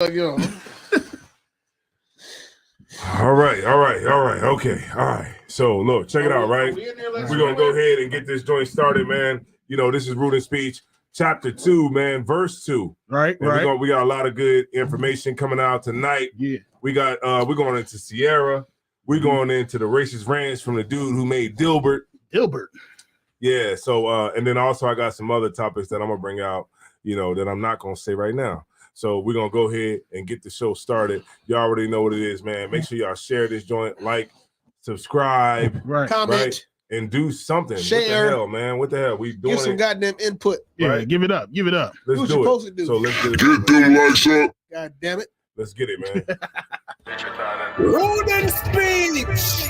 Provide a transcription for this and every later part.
All right. Okay. All right. So look, check it out, right? We're gonna go ahead and get this joint started, man. You know, this is Root and Speech, chapter 2, man, verse 2. Right. We got a lot of good information coming out tonight. Yeah. We're going into Ciara. We're going into the racist rants from the dude who made Dilbert. Yeah. So and then also I got some other topics that I'm gonna bring out, you know, that I'm not gonna say right now. So we're going to go ahead and get the show started. Y'all already know what it is, man. Make sure y'all share this joint, like, subscribe, comment, and do something. Share. What the hell, man? What the hell? We doing Give some goddamn input. Yeah, right? Give it up. Let's do what do you're it. supposed to do. So let's get it. Get them likes up. God damn it. Let's get it, man. Root and Speech.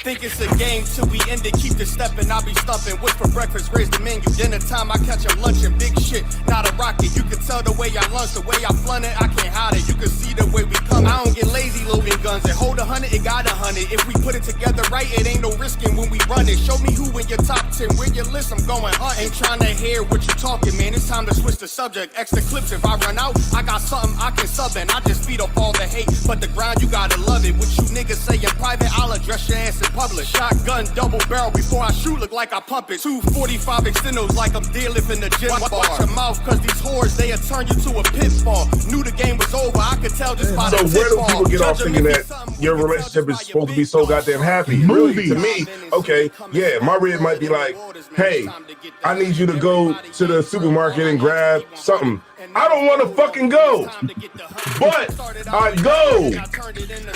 Think it's a game till we end it, keep the steppin', I be stumping. Wait for breakfast, raise the menu, dinner time, I catch 'em lunching. Big shit, not a rocket, you can tell the way I lunch, the way I flaunt it, I can't hide it. You can see the way we come, I don't get lazy loading guns. It hold 100, it got 100. If we put it together right, it ain't no risking when we run it. Show me who in your top 10, where your list, I'm going hunt. Ain't trying to hear what you talking, man, it's time to switch the subject. Extra clips, if I run out, I got something I can sub in. I just feed off all the hate, but the ground, you gotta love it. What you niggas say in private, I'll address your ass in public. Shotgun, double barrel, before I shoot, look like I pump it. 245 extendos like I'm deadlifting the gym bar. Watch your mouth, cause these whores, they'll turn you to a pitfall. Knew the game was over, I could tell just by the So where do people get off thinking that your relationship is supposed to be so goddamn happy? Really, to me, okay, yeah, my rib might be like, hey, I need you to go to the supermarket and grab something. I don't want to fucking go, but I go.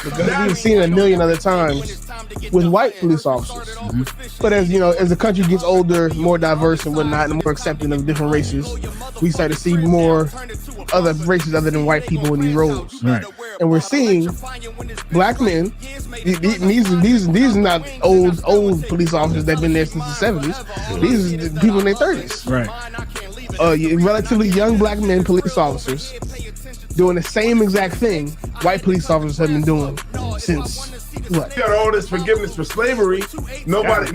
Because we've seen it a million other times with white police officers. But as you know, as the country gets older, more diverse and whatnot, and more accepting of different races, we start to see more other races other than white people in these roles. Right. And we're seeing black men. These are not old police officers that've been there since the 70s. These are people in their 30s. Right. Relatively young black men, police officers, doing the same exact thing white police officers have been doing since what? You got all this forgiveness for slavery. Everybody's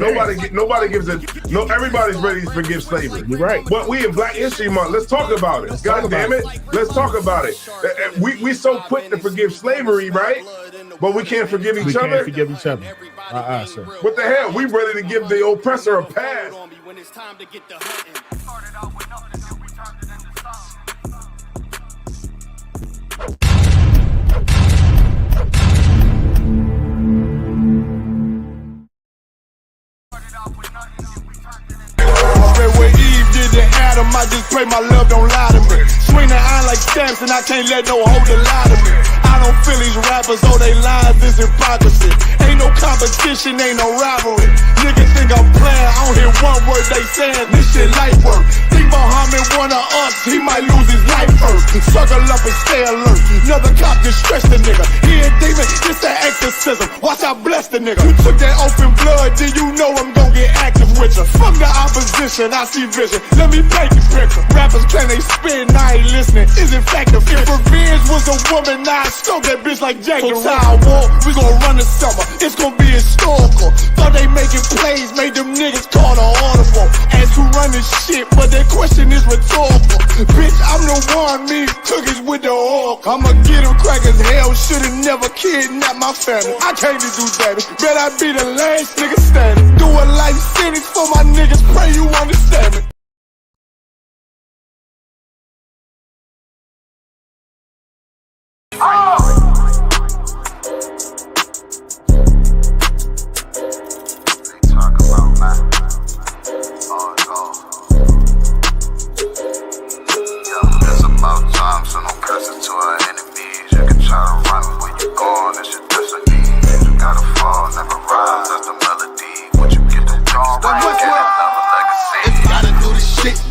ready to forgive slavery. You're right. But we in Black History Month, let's talk about it. God damn it. Let's talk about it. We so quick to forgive slavery, right? But we can't forgive each other. We can't forgive each other. Sir. What the hell? We ready to give the oppressor a pass. Where Eve did to Adam, I just pray my love don't lie to me. Swing the iron like stamps and I can't let no holder lie to me. I don't feel these rappers, oh they lies, this hypocrisy. Ain't no competition, ain't no rivalry. Niggas think I'm playing, I don't hear one word they saying, this shit light work. Think Muhammad one of us, he might lose his life first. Suckle up and stay alert, another cop just stretch the nigga. He a demon, it's that exorcism, watch I bless the nigga. You took that open blood, then you know I'm gon' get active with ya. Fuck the opposition, I see vision, let me paint the picture. Rappers claim they spit and I ain't listening, is it factive? If revenge was a woman, I stroke that bitch like Jack the Ripper. War, we gon' run the summer, it's gon' be historical. Thought they making plays, made them niggas call the audible. Ask who run this shit, but that question is rhetorical. Bitch, I'm the one, me cookies with the oil. I'ma get them crackers, hell, should've never kidnapped my family. I can't do that, bet I be the last nigga standing. Do a life sentence for my niggas, pray you understand me.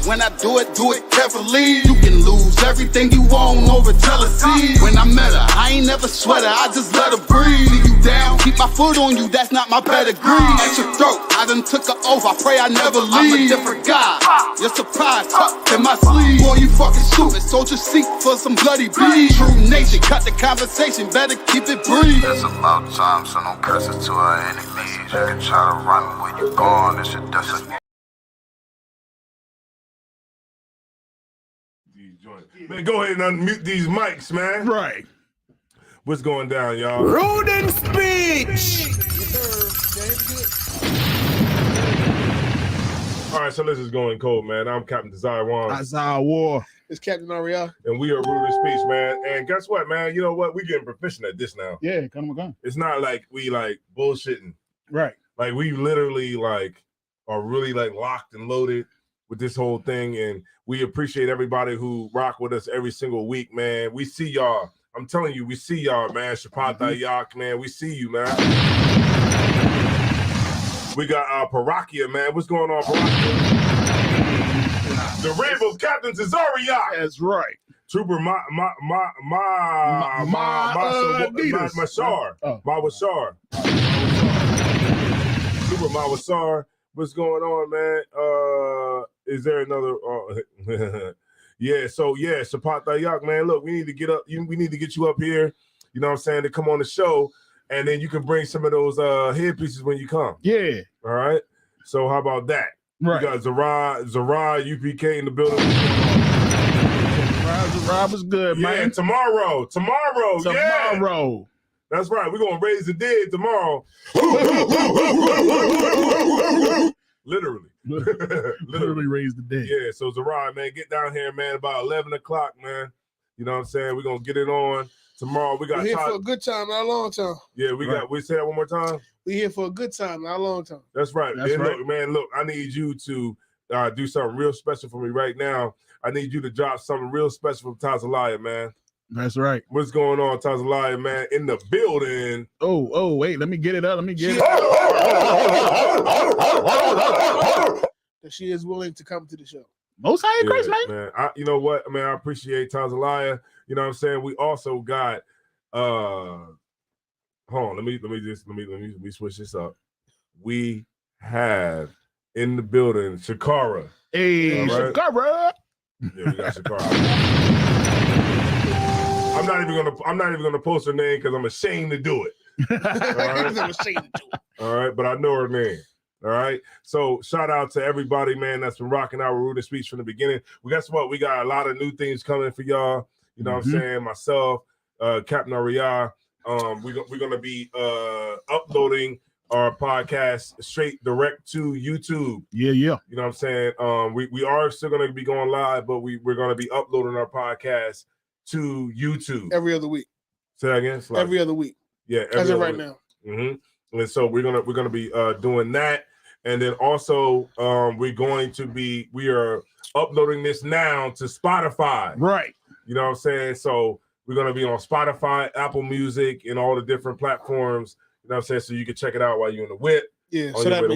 When I do it carefully. You can lose everything you own over jealousy. When I met her, I ain't never sweat her, I just let her breathe. See you down, keep my foot on you, that's not my pedigree. At your throat, I done took her oath, I pray I never leave. I'm a different guy, you're surprised, tucked in my sleeve. Boy, you fucking stupid, soldier seek for some bloody beef. True nature, cut the conversation, better keep it brief. It's about time, so don't curse it to our enemies. You can try to run where you going, it's your destiny. these joints. Man, go ahead and unmute these mics, man. Right. What's going down, y'all? Rude and speech. All right, so this is going cold, man. I'm Captain Desire One. Isaiah War. It's Captain Aria. And we are Rude and Speech, man. And guess what, man? You know what? We're getting proficient at this now. Yeah, come on. It's not like we like bullshitting. Right. Like we literally like are really like locked and loaded with this whole thing. And we appreciate everybody who rock with us every single week, man. We see y'all. I'm telling you, we see y'all, man. Shapata Yak, man. We see you, man. We got Parakia, man. What's going on, Parakia? The Rainbow Captain Tazariak. That's right. Trooper Mashar. Mawashar. Trooper Mawashar. What's going on, man? Is there another yeah, so yeah, Shapat Dayak, man. Look, we need to get up, we need to get you up here, you know what I'm saying, to come on the show, and then you can bring some of those headpieces when you come. Yeah. All right. So how about that? Right. We got Zara UPK in the building. Zara was good, man. Yeah, tomorrow. Yeah. That's right. We're gonna raise the dead tomorrow. Literally. Literally raise the dead. Yeah, so Zara, man, get down here, man, about 11 o'clock, man. You know what I'm saying? We're gonna get it on tomorrow. We got We're here for a good time, not a long time. Yeah, we say that one more time. We're here for a good time, not a long time. That's right. That's right. Look, I need you to do something real special for me right now. I need you to drop something real special from Tazalaya, man. That's right. What's going on, Tazalaya, man? In the building. Oh, wait, let me get it up. That she is willing to come to the show. Most high in Christ, man. You know what, man? I appreciate Tazalaya. You know what I'm saying? We also got hold on, let me switch this up. We have in the building Ciara. Hey, right? Ciara. Yeah, we got Ciara. I'm not even gonna post her name because I'm ashamed to do it. All right, but I know her name. All right. So shout out to everybody, man, that's been rocking our Rude and Speech from the beginning. Guess what? We got a lot of new things coming for y'all. You know what I'm saying? Myself, Captain Aria. We're gonna be uploading our podcast straight direct to YouTube. Yeah. You know what I'm saying? We are still gonna be going live, but we're gonna be uploading our podcast to YouTube every other week. Say that again. Every other week. Yeah, as of right now. And so we're gonna be doing that, and then also we are uploading this now to Spotify. Right. You know what I'm saying? So we're gonna be on Spotify, Apple Music, and all the different platforms. You know what I'm saying? So you can check it out while you're in the whip. Yeah. So that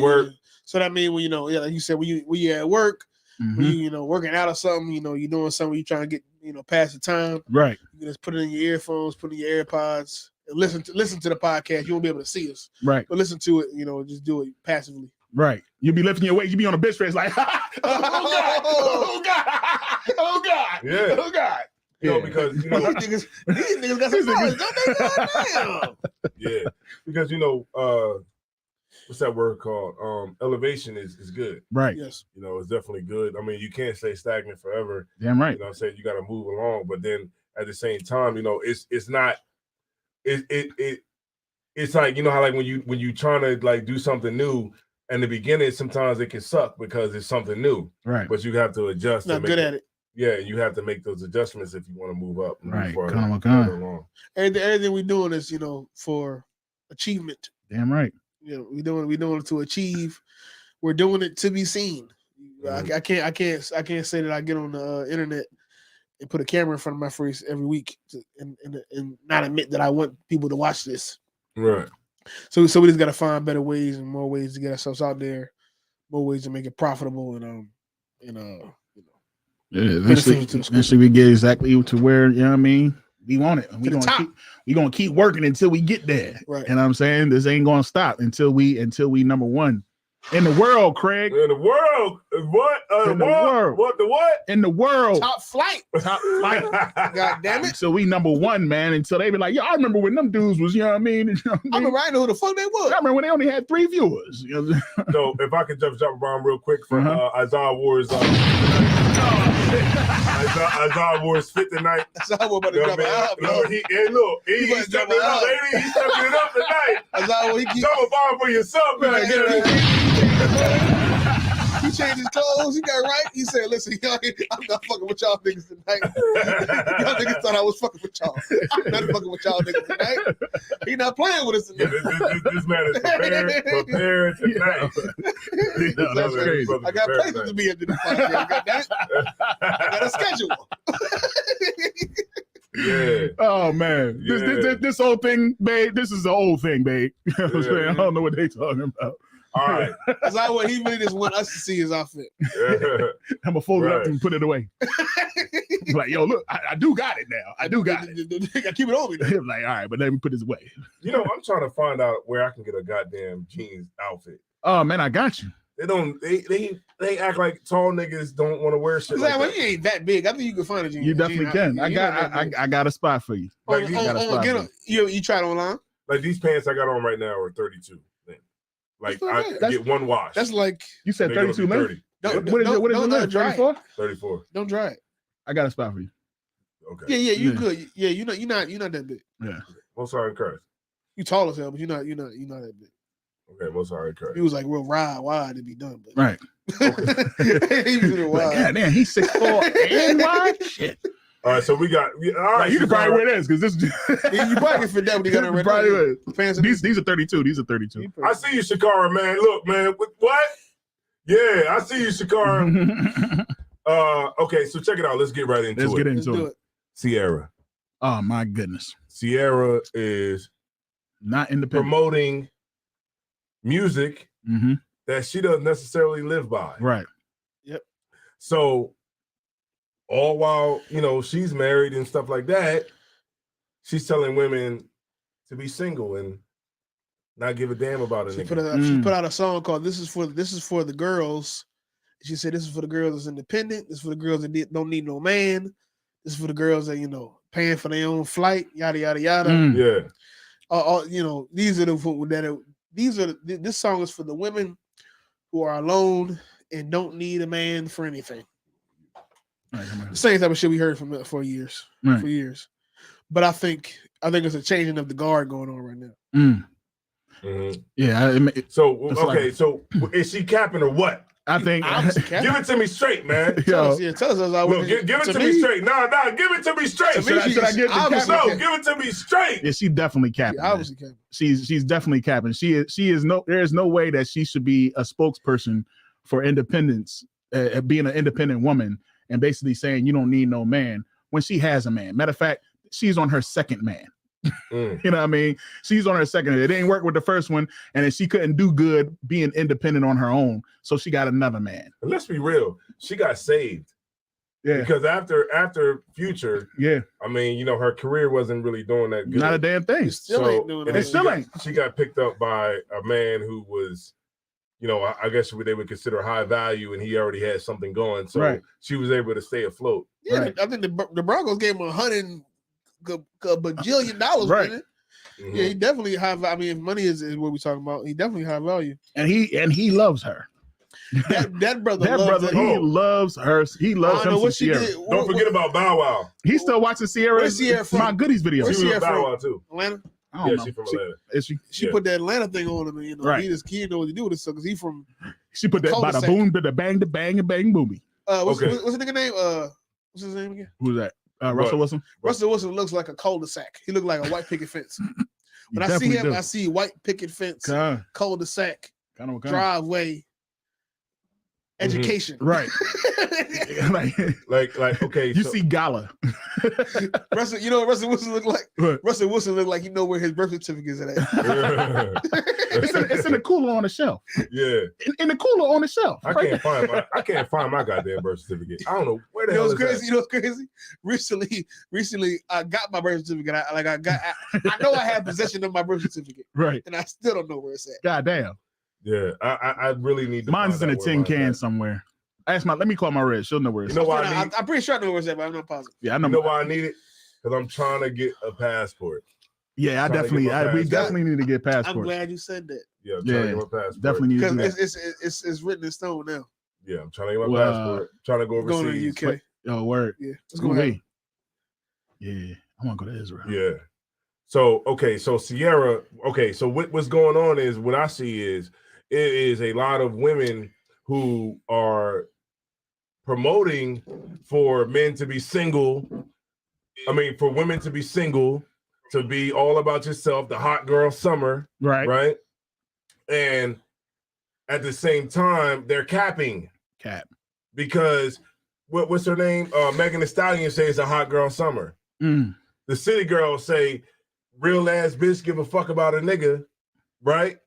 means when like you said, when you at work. When you working out or something, you're doing something, you're trying to get pass the time. Right. You can just put it in your earphones, put it in your AirPods, and listen to the podcast. You won't be able to see us. Right. But listen to it, just do it passively. Right. You'll be lifting your weight. You'll be on a bench press like, oh God. Yeah. Oh God. Because these niggas got some knowledge, don't they? Goddamn. Yeah. Because what's that word called? Elevation is good. Right. Yes. It's definitely good. I mean, you can't stay stagnant forever. Damn right. You know what I'm saying? You got to move along, but then at the same time, it's not it's like, how like when you trying to like do something new, in the beginning sometimes it can suck because it's something new. Right. But you have to adjust. Not good at it. Yeah, you have to make those adjustments if you want to move up. Right. Move along. Everything we're doing is, for achievement. Damn right. We're doing it to achieve. We're doing it to be seen. I can't say that I get on the internet and put a camera in front of my face every week and not admit that I want people to watch this. Right. So we just got to find better ways and more ways to get ourselves out there, more ways to make it profitable and eventually we get exactly to where we want it. We're gonna keep working until we get there. Right. And I'm saying this ain't gonna stop until we number one. In the world, Craig. In the world. What? In the world. What? The what? In the world. Top flight. Top flight. God damn it. So we number one, man. Until they be like, yo, I remember when them dudes was, you know what I mean? I remember I know who the fuck they was. I remember when they only had 3 viewers. So if I could jump around real quick for Isaiah Ward's Isaiah Ward's fit tonight. That's how we're about to jump out. He's stepping it up, lady. He's stepping it up tonight. Jump a bomb for yourself, man. He changed his clothes. He got right. He said, "Listen, I'm not fucking with y'all niggas tonight. Y'all niggas thought I was fucking with y'all. I'm not fucking with y'all niggas tonight. He not playing with us tonight. This man is prepared tonight. That's crazy. I got places to be at the podcast. I got a schedule." Yeah. Oh man. Yeah. This whole thing, babe. This is the old thing, babe. You know what I'm saying? I don't know what they talking about. All right. That's not what he really just want us to see his outfit. I'm gonna fold it up and put it away. Like, yo, look, I do got it now. I do got it. I keep it on me. Like, all right, but let me put this away. You know, I'm trying to find out where I can get a goddamn jeans outfit. Oh man, I got you. They don't. They act like tall niggas don't want to wear shit. Like well, you ain't that big. I think you can find a jeans. You definitely can. I got a spot for you. Like you tried online. Like these pants I got on right now are 32. Like I get one wash. That's like you said 32 length. What is it? Length? 34? 34. Don't dry it. I got a spot for you. Okay. Yeah, you good. Yeah, you're not that big. Yeah. Most sorry, Chris. You tall as hell, but you're not that big. Okay, most sorry, Chris. He was like real wide to be done, but right. Okay. He was real wide. God damn, he's 6'4" and wide. Shit. All right, so we got. All right, you can probably wear this because this. You probably can fit that when you got on red. These are 32. These are 32. I see you, Shakara, man. Look, man. What? Yeah, I see you, Shakara. Okay, so check it out. Let's get right into it. Let's get into it. Ciara. Oh my goodness. Ciara is not independent. Promoting music that she doesn't necessarily live by. Right. Yep. So all while, she's married and stuff like that, she's telling women to be single and not give a damn about it. She put out a song called "This is for the girls." She said, "This is for the girls that's independent. This is for the girls that don't need no man. This is for the girls that paying for their own flight. Yada yada yada." Yeah. These are this song is for the women who are alone and don't need a man for anything. Right, the same type of shit we heard from for years. Right. For years. But I think it's a changing of the guard going on right now. Yeah. So is she capping or what? I think give it to me straight, man. Tell us. Give it to me straight. Nah, give it to me straight. Should I give it? Give it to me straight. Yeah, she definitely capping. Obviously capping. She's definitely capping. There is no way that she should be a spokesperson for independence, being an independent woman, and basically saying you don't need no man when she has a man. Matter of fact, she's on her second man. You know what I mean? She's on her second. It didn't work with the first one, and then she couldn't do good being independent on her own, so she got another man. And let's be real, she got saved. Yeah, because after Future, yeah, I mean, her career wasn't really doing that good. Not a damn thing. Still ain't doing that. She got picked up by a man who was, I guess they would consider high value, and he already had something going, so she was able to stay afloat. Yeah, right. I think the Broncos gave him $100 bajillion. Right. Yeah, he definitely high value. I mean, if money is what we're talking about, he definitely high value. And he loves her. That brother, he loves her. He loves him. What she did. Don't forget about Bow Wow. He's still watching Ciara's My Goodies video. Where's She was Bow Wow too. Atlanta. She's from Atlanta. Is she? She put that Atlanta thing on him, and right. He didn't know what to do with this because he's from. She put that bada boom, bada bang, the bang, and bang, boomy. What's the nigga name? What's his name again? Who's that? Russell Wilson. Russell Wilson looks like a cul-de-sac. He looked like a white picket fence. When I see him, I see white picket fence, cul-de-sac, driveway, education. Right. like okay. You see Gala. Russell, you know what Russell Wilson look like? What? Russell Wilson look like where his birth certificate is at. It's in the cooler on the shelf. Yeah. In the cooler on the shelf. I can't find my goddamn birth certificate. I don't know where the hell is crazy. You know what's crazy? Recently, I got my birth certificate. I know I have possession of my birth certificate. Right. And I still don't know where it's at. God damn. Yeah, I really need to. Mine's in a tin can somewhere. Let me call my red. She'll know where it's. You know why I need? I'm pretty sure I know where it's at, but I'm not positive. Yeah, I know. You know why I need it? Because I'm trying to get a passport. Yeah, we definitely need to get passports. I'm glad you said that. Yeah, I'm trying to get my passport. Definitely need to do because it's written in stone now. Yeah, I'm trying to get my passport. Trying to go overseas. Going to the UK. Oh, word. Yeah, let's go ahead. Yeah, I want to go to Israel. Yeah. So Ciara. Okay, so what's going on is what I see is it is a lot of women who are promoting for men to be single. I mean, for women to be single, to be all about yourself, the hot girl summer, right? And at the same time, they're capping. Because what's her name? Megan Thee Stallion says it's a hot girl summer. The city girls say real ass bitch give a fuck about a nigga, right?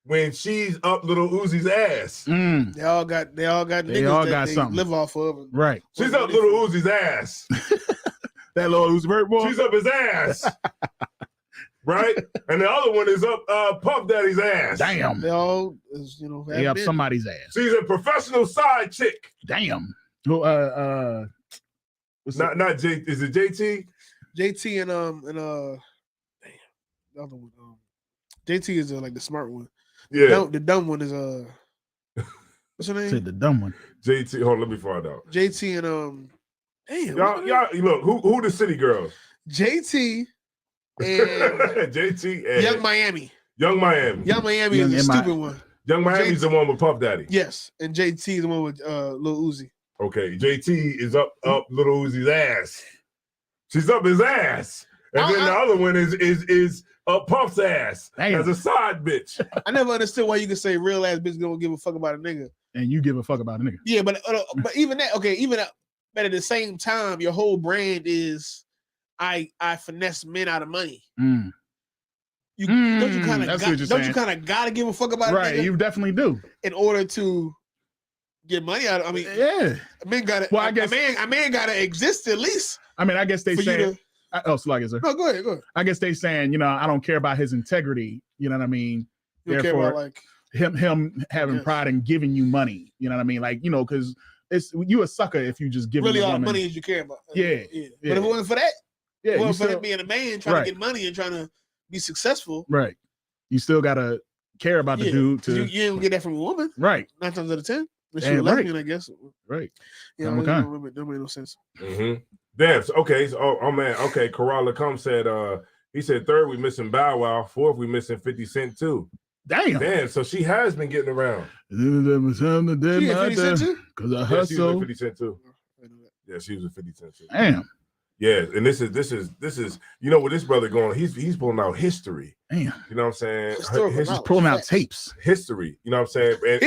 When she's up Little Uzi's ass. They all got niggas that they something. live off of. Right. She's up Little Uzi's ass. That little Uzi Vert boy. She's up his ass. Right? And the other one is up Puff Daddy's ass. Damn. They all, they up somebody's ass. She's a professional side chick. Damn. Not J. Is it JT? JT and damn, the other one. JT is like the smart one. Yeah. The dumb one is what's her name? Say the dumb one. JT. Hold on, let me find out. JT and damn. Y'all look, who the city girls? JT and JT and Young Miami. Young Miami is the stupid one. Young Miami's the one with Puff Daddy. Yes, and JT is the one with Lil Uzi. Okay, JT is up Little Uzi's ass. She's up his ass, and then the other one is up Puff's ass as a side bitch. I never understood why you could say real ass bitch don't give a fuck about a nigga, and you give a fuck about a nigga. Yeah, but even that, but at the same time, your whole brand is I finesse men out of money. Don't you kind of gotta give a fuck about right? A nigga you definitely do in order to get money out of. I mean, yeah, a man gotta. Well, I guess a man gotta exist at least. I mean, I guess they say. Sir. No, go ahead. I guess they saying, I don't care about his integrity. You know what I mean? You don't care about like him having pride in giving you money. You know what I mean? Like, because you a sucker if you just give really all the money as you care about. Yeah. But if it wasn't for that, if it wasn't for him being a man trying to get money and trying to be successful. Right. You still gotta care about the dude. You don't get that from a woman. Right. 9 times out of 10. Unless you're a lesbian, I guess. Right. Yeah, don't make no sense. Mm-hmm. Damn. Okay. So, oh man. Okay. Corral Come said. He said 3rd we missing Bow Wow. 4th we missing 50 Cent too. Damn. So she has been getting around. Because I hustle. She was with 50 Cent too. Yeah, she was with 50 Cent too. Damn. Yeah, and this is with this brother going. He's pulling out history. Damn. You know what I'm saying? He's pulling out tapes. History. You know what I'm saying? And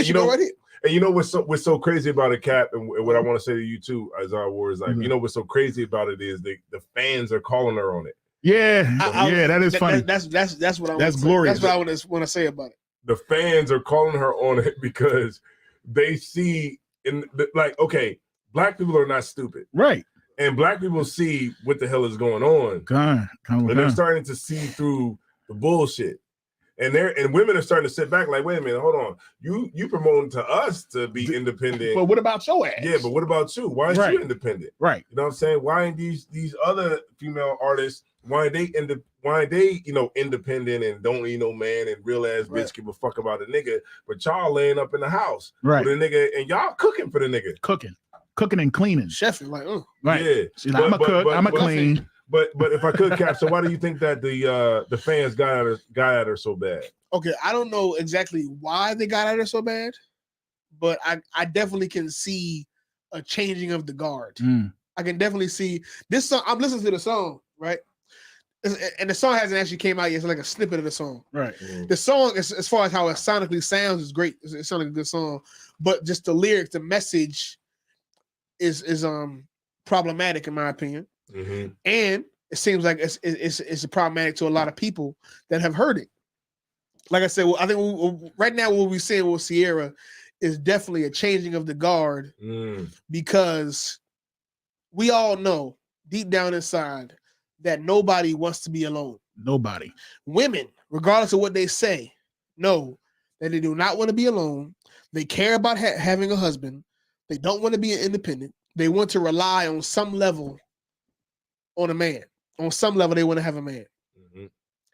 and you know what's so crazy about it, Cap, and what I want to say to you too, as our words, like, what's so crazy about it is the fans are calling her on it. Yeah, that is funny. That's what I. That's glorious. That's what I want to say about it. The fans are calling her on it because they see okay, black people are not stupid, right? And black people see what the hell is going on. And they're starting to see through the bullshit. And women are starting to sit back like, wait a minute, hold on. You promoting to us to be independent. But what about your ass? Yeah, but what about you? Why aren't you independent? Right. You know what I'm saying? Why ain't these other female artists, why ain't they independent and don't need no man and real ass bitch give a fuck about a nigga, but y'all laying up in the house with a nigga and y'all cooking for the nigga. Cooking and cleaning. Chefing, like, right. Yeah. She's like, I'm a cook, I'm a clean. But if I could, Cap, so why do you think that the fans got at her so bad? Okay, I don't know exactly why they got at her so bad, but I definitely can see a changing of the guard. I can definitely see this song. I'm listening to the song, right? And the song hasn't actually came out yet. It's like a snippet of the song. Right. The song, as far as how it sonically sounds, is great. It sounds like a good song, but just the lyrics, the message is problematic in my opinion. Mm-hmm. And it seems like it's problematic to a lot of people that have heard it. Like I said, I think right now what we're seeing with Ciara is definitely a changing of the guard because we all know deep down inside that nobody wants to be alone. Nobody. Women, regardless of what they say, know that they do not want to be alone. They care about having a husband. They don't want to be an independent. They want to rely on some level on a man. On some level, they want to have a man. Mm-hmm.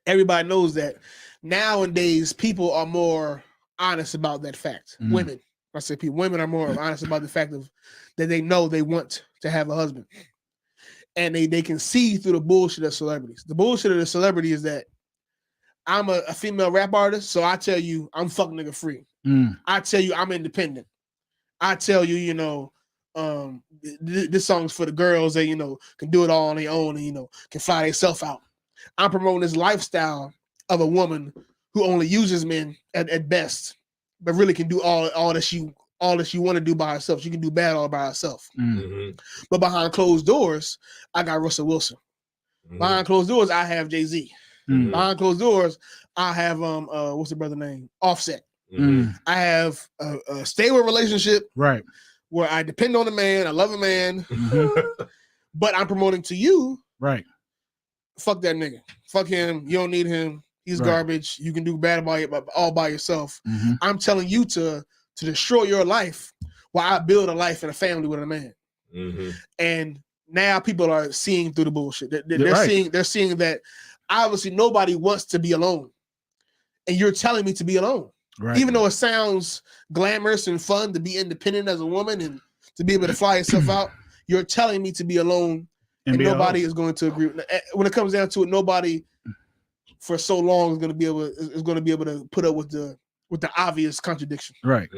Everybody knows that. Nowadays, people are more honest about that fact. Mm-hmm. Women, I say people, women are more honest about the fact of that they know they want to have a husband. And they can see through the bullshit of celebrities. The bullshit of the celebrity is that I'm a female rap artist, so I tell you I'm fuck nigga free. I tell you I'm independent. I tell you, this song's for the girls that, can do it all on their own and, can fly themselves out. I'm promoting this lifestyle of a woman who only uses men at best, but really can do all that she want to do by herself. She can do bad all by herself. Mm-hmm. But behind closed doors, I got Russell Wilson. Mm-hmm. Behind closed doors, I have Jay-Z. Mm-hmm. Behind closed doors, I have what's the brother name? Offset. Mm-hmm. I have a stable relationship, right, where I depend on a man. I love a man, mm-hmm. But I'm promoting to you, right? Fuck that nigga. Fuck him. You don't need him. He's right. Garbage. You can do bad all by yourself. Mm-hmm. I'm telling you to destroy your life while I build a life and a family with a man. Mm-hmm. And now people are seeing through the bullshit. They're right. They're seeing that obviously nobody wants to be alone, and you're telling me to be alone. Right. Even though it sounds glamorous and fun to be independent as a woman and to be able to fly yourself out, you're telling me to be alone, and nobody is going to agree. When it comes down to it, nobody for so long is going to be able to put up with the obvious contradiction. Right.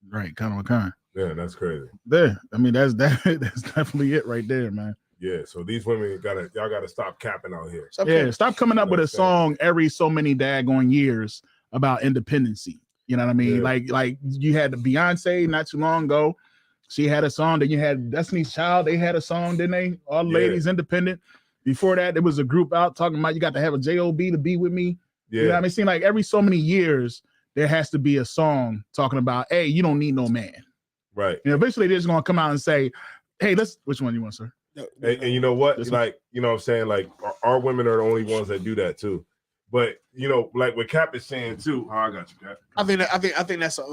Right. Kind. Yeah, that's crazy. There. I mean, that's definitely it right there, man. Yeah. So these women y'all gotta stop capping out here. Stop coming up with a song every so many daggone years about independency. You know what I mean? Yeah. Like you had the Beyonce not too long ago. She had a song. Then you had Destiny's Child. They had a song, didn't they? All the ladies independent. Before that, there was a group out talking about you got to have a J.O.B. to be with me. Yeah. You know what I mean? It seems like every so many years there has to be a song talking about, hey, you don't need no man. Right. And eventually they're just gonna come out and say, hey, which one you want, sir? And you know what? Like, you know what I'm saying? Like our women are the only ones that do that too. But like what Cap is saying too. Oh, I got you, Cap. I think that's there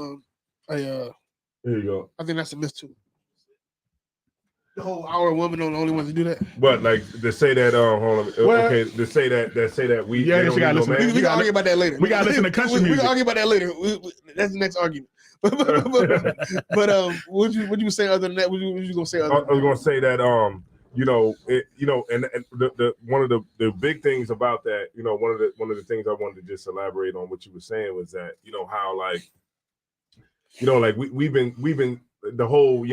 you go. I think that's a myth too. The whole our women are the only ones to do that. But like to say that hold on. Well, okay, to say that we we can argue about that later. We gotta listen to country music. We can argue about that later. That's the next argument. but what you say other than that? What you gonna say? I was gonna say that and the one of the big things about that, one of the things I wanted to just elaborate on what you were saying was that how like we've been the whole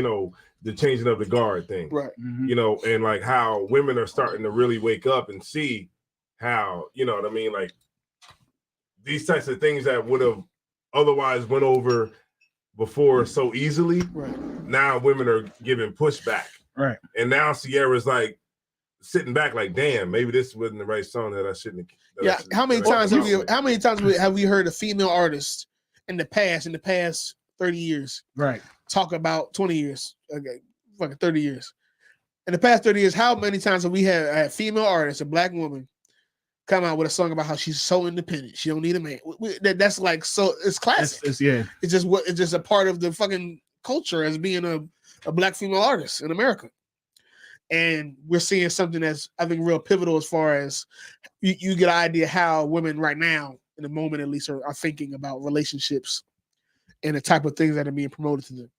the changing of the guard thing, right? Mm-hmm. And like how women are starting to really wake up and see how what I mean, like these types of things that would have otherwise went over before so easily, right? Now women are giving pushback, right? And now Ciara's like sitting back, like, damn, maybe this wasn't the right song that I shouldn't. How many times have we heard a female artist in the past 30 years, right, talk about 20 years, fucking 30 years? In the past 30 years, how many times have we had a female artist, a black woman, come out with a song about how she's so independent, she don't need a man? That's like, so it's classic. It's just a part of the fucking culture as being a black female artist in America. And we're seeing something that's, I think, real pivotal as far as you get an idea how women right now, in the moment at least, are thinking about relationships and the type of things that are being promoted to them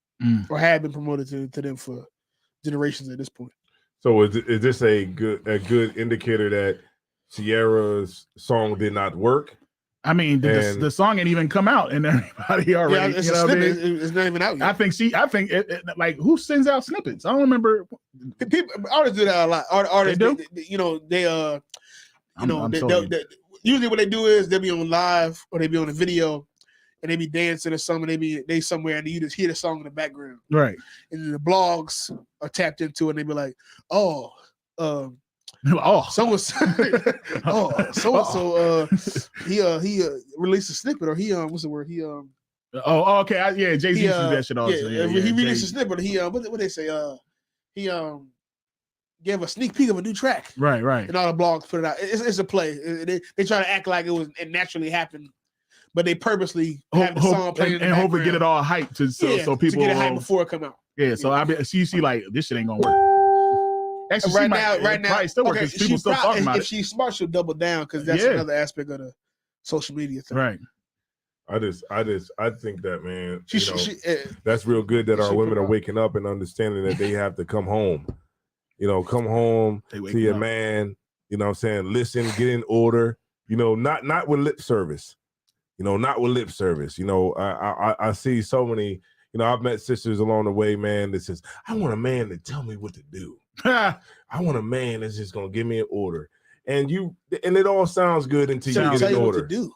or have been promoted to them for generations at this point. So is this a good indicator that Ciara's song did not work? I mean, the song ain't even come out, and everybody already. Yeah, it's a snippet. It's not even out yet. I think like who sends out snippets? I don't remember. Artists do that a lot. Artists, they do? Usually what they do is they'll be on live or they be on a video, and they be dancing or something. They somewhere, and you just hear the song in the background, right? And then the blogs are tapped into it, and they be like, so he released a snippet, or what's the word? Okay, Jay-Z do that shit also. He released a snippet. He what they say? He gave a sneak peek of a new track. Right. And all the blogs put it out. It's a play. They try to act like it naturally happened, but they purposely have the song playing and hope to get it all hyped so people to get it hyped before it come out. Yeah, so you see like this shit ain't gonna work. Actually, right now, still working. People still talking about it. If she's smart, she'll double down because that's another aspect of the social media thing. Right. I think that, man, that's real good that our women are waking up and understanding that they have to come home. Come home to your man. You know what I'm saying? Listen, get in order. Not with lip service. Not with lip service. I see so many. I've met sisters along the way, man, that says, I want a man to tell me what to do. I want a man that's just gonna give me an order. And it all sounds good until you get an order. What to do.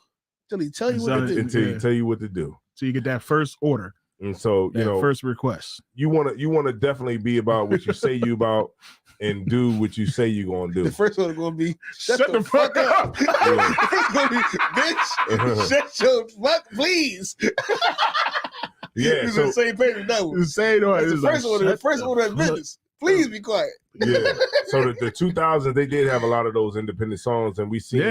Until he tell you what to do. Until he tell you what to do. So you get that first order. And so, first request. You wanna definitely be about what you say you about and do what you say you're gonna do. The first one is gonna be shut the fuck up. It's gonna be, bitch, shut your fuck, please. Yeah, it's the same page with that one. The same one. The first order of business. Please be quiet. Yeah. So the 2000s, they did have a lot of those independent songs, and we see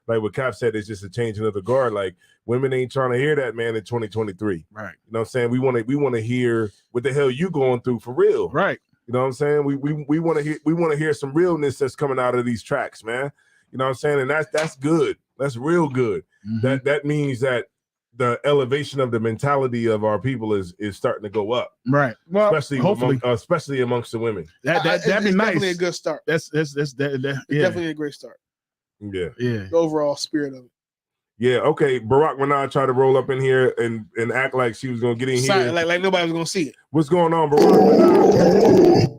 like what Cap said, it's just a changing of the guard. Like women ain't trying to hear that, man, in 2023. Right. You know what I'm saying? We want to hear what the hell you going through for real. Right. You know what I'm saying? We want to hear some realness that's coming out of these tracks, man. You know what I'm saying? And that's good. That's real good. Mm-hmm. That means that the elevation of the mentality of our people is starting to go up. Right. Well, especially amongst the women. That'd be nice. Definitely a good start. That's definitely a great start. Yeah. The overall spirit of it. Yeah. Okay. Barack Minaj tried to roll up in here and act like she was gonna get in here. Like nobody was gonna see it. What's going on, Barack?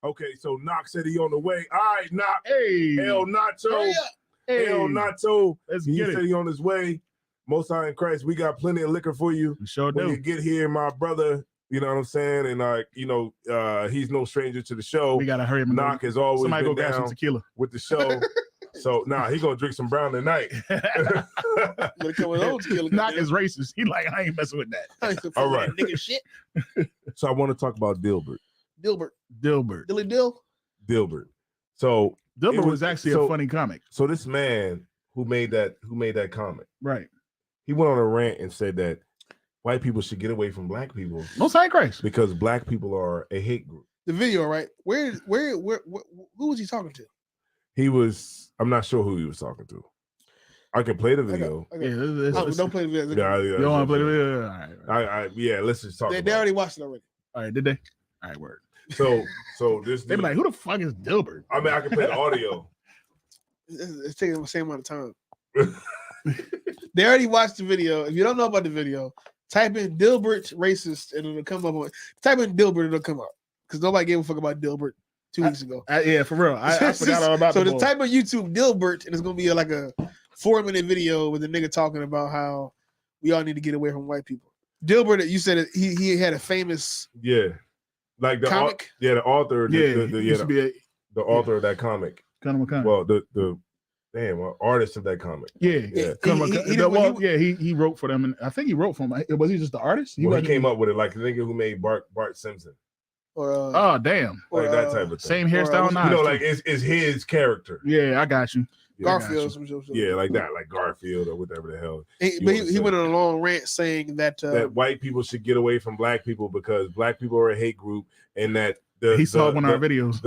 Okay, so Knock said he on the way. All right, Knock. Hey. El Nacho. Hey. El Nacho. He said he on his way. Most High in Christ, we got plenty of liquor for you. We sure when do. you get here, my brother, you know what I'm saying? And he's no stranger to the show. We gotta hurry him. Knock has always somebody been go down some tequila with the show. So he gonna drink some brown tonight. Knock is racist. He like, I ain't messing with that. All right. Nigga shit. So I want to talk about Dilbert. Dilly Dill. Dilbert. So Dilbert was actually a funny comic. So this man who made that comic, right? He went on a rant and said that white people should get away from black people. Most High Christ. Because black people are a hate group. The video, right? Where who was he talking to? I'm not sure who he was talking to. I can play the video. Don't play the video. You don't want to play the video? All right. Let's just talk. They already watched it already. All right, did they? All right, word. So this they be like, who the fuck is Dilbert? I mean, I can play the audio. It's taking the same amount of time. They already watched the video. If you don't know about the video, type in Dilbert racist and it'll come up. Type in Dilbert, it'll come up because nobody gave a fuck about Dilbert 2 weeks ago. Yeah, for real. I forgot all about. So the type of YouTube Dilbert and it's gonna be like a 4-minute video with a nigga talking about how we all need to get away from white people. Dilbert, you said he had a famous like the comic. The author. The author of that comic. Well, the artist of that comic. He wrote for them, and I think he wrote for them. Was he just the artist? He came up with it, like the nigga who made Bart Simpson. Or damn, like that type of thing. Same hairstyle, like it's his character. Yeah, I got you. Garfield, like that, like Garfield or whatever the hell. He went on a long rant saying that white people should get away from black people because black people are a hate group, and that he saw one of our videos.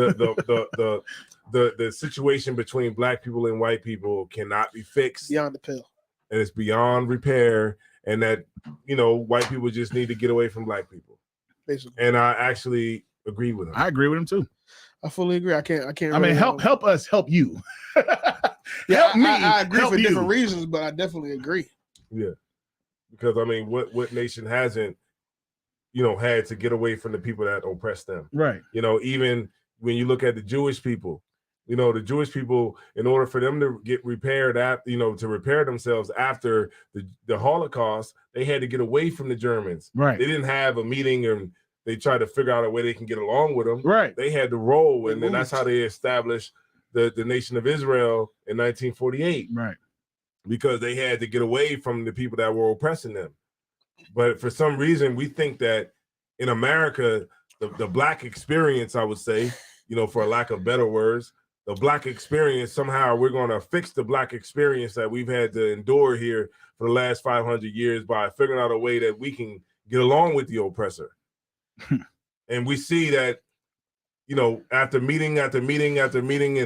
The situation between black people and white people cannot be fixed beyond the pill, and it's beyond repair, and that white people just need to get away from black people. Basically, and I actually agree with him. I agree with him too. I fully agree. I can't. I mean, help us help you. Help me. I agree for different reasons, but I definitely agree. Yeah, because I mean, what nation hasn't, had to get away from the people that oppress them? Right. Even when you look at the Jewish people, the Jewish people, in order for them to get repaired, to repair themselves after the Holocaust, they had to get away from the Germans. Right. They didn't have a meeting and they tried to figure out a way they can get along with them. Right. They had to roll, and then that's how they established the nation of Israel in 1948. Right. Because they had to get away from the people that were oppressing them. But for some reason, we think that in America, the black experience, I would say, for a lack of better words, the black experience, somehow we're going to fix the black experience that we've had to endure here for the last 500 years by figuring out a way that we can get along with the oppressor. And we see that, after meeting after meeting after meeting,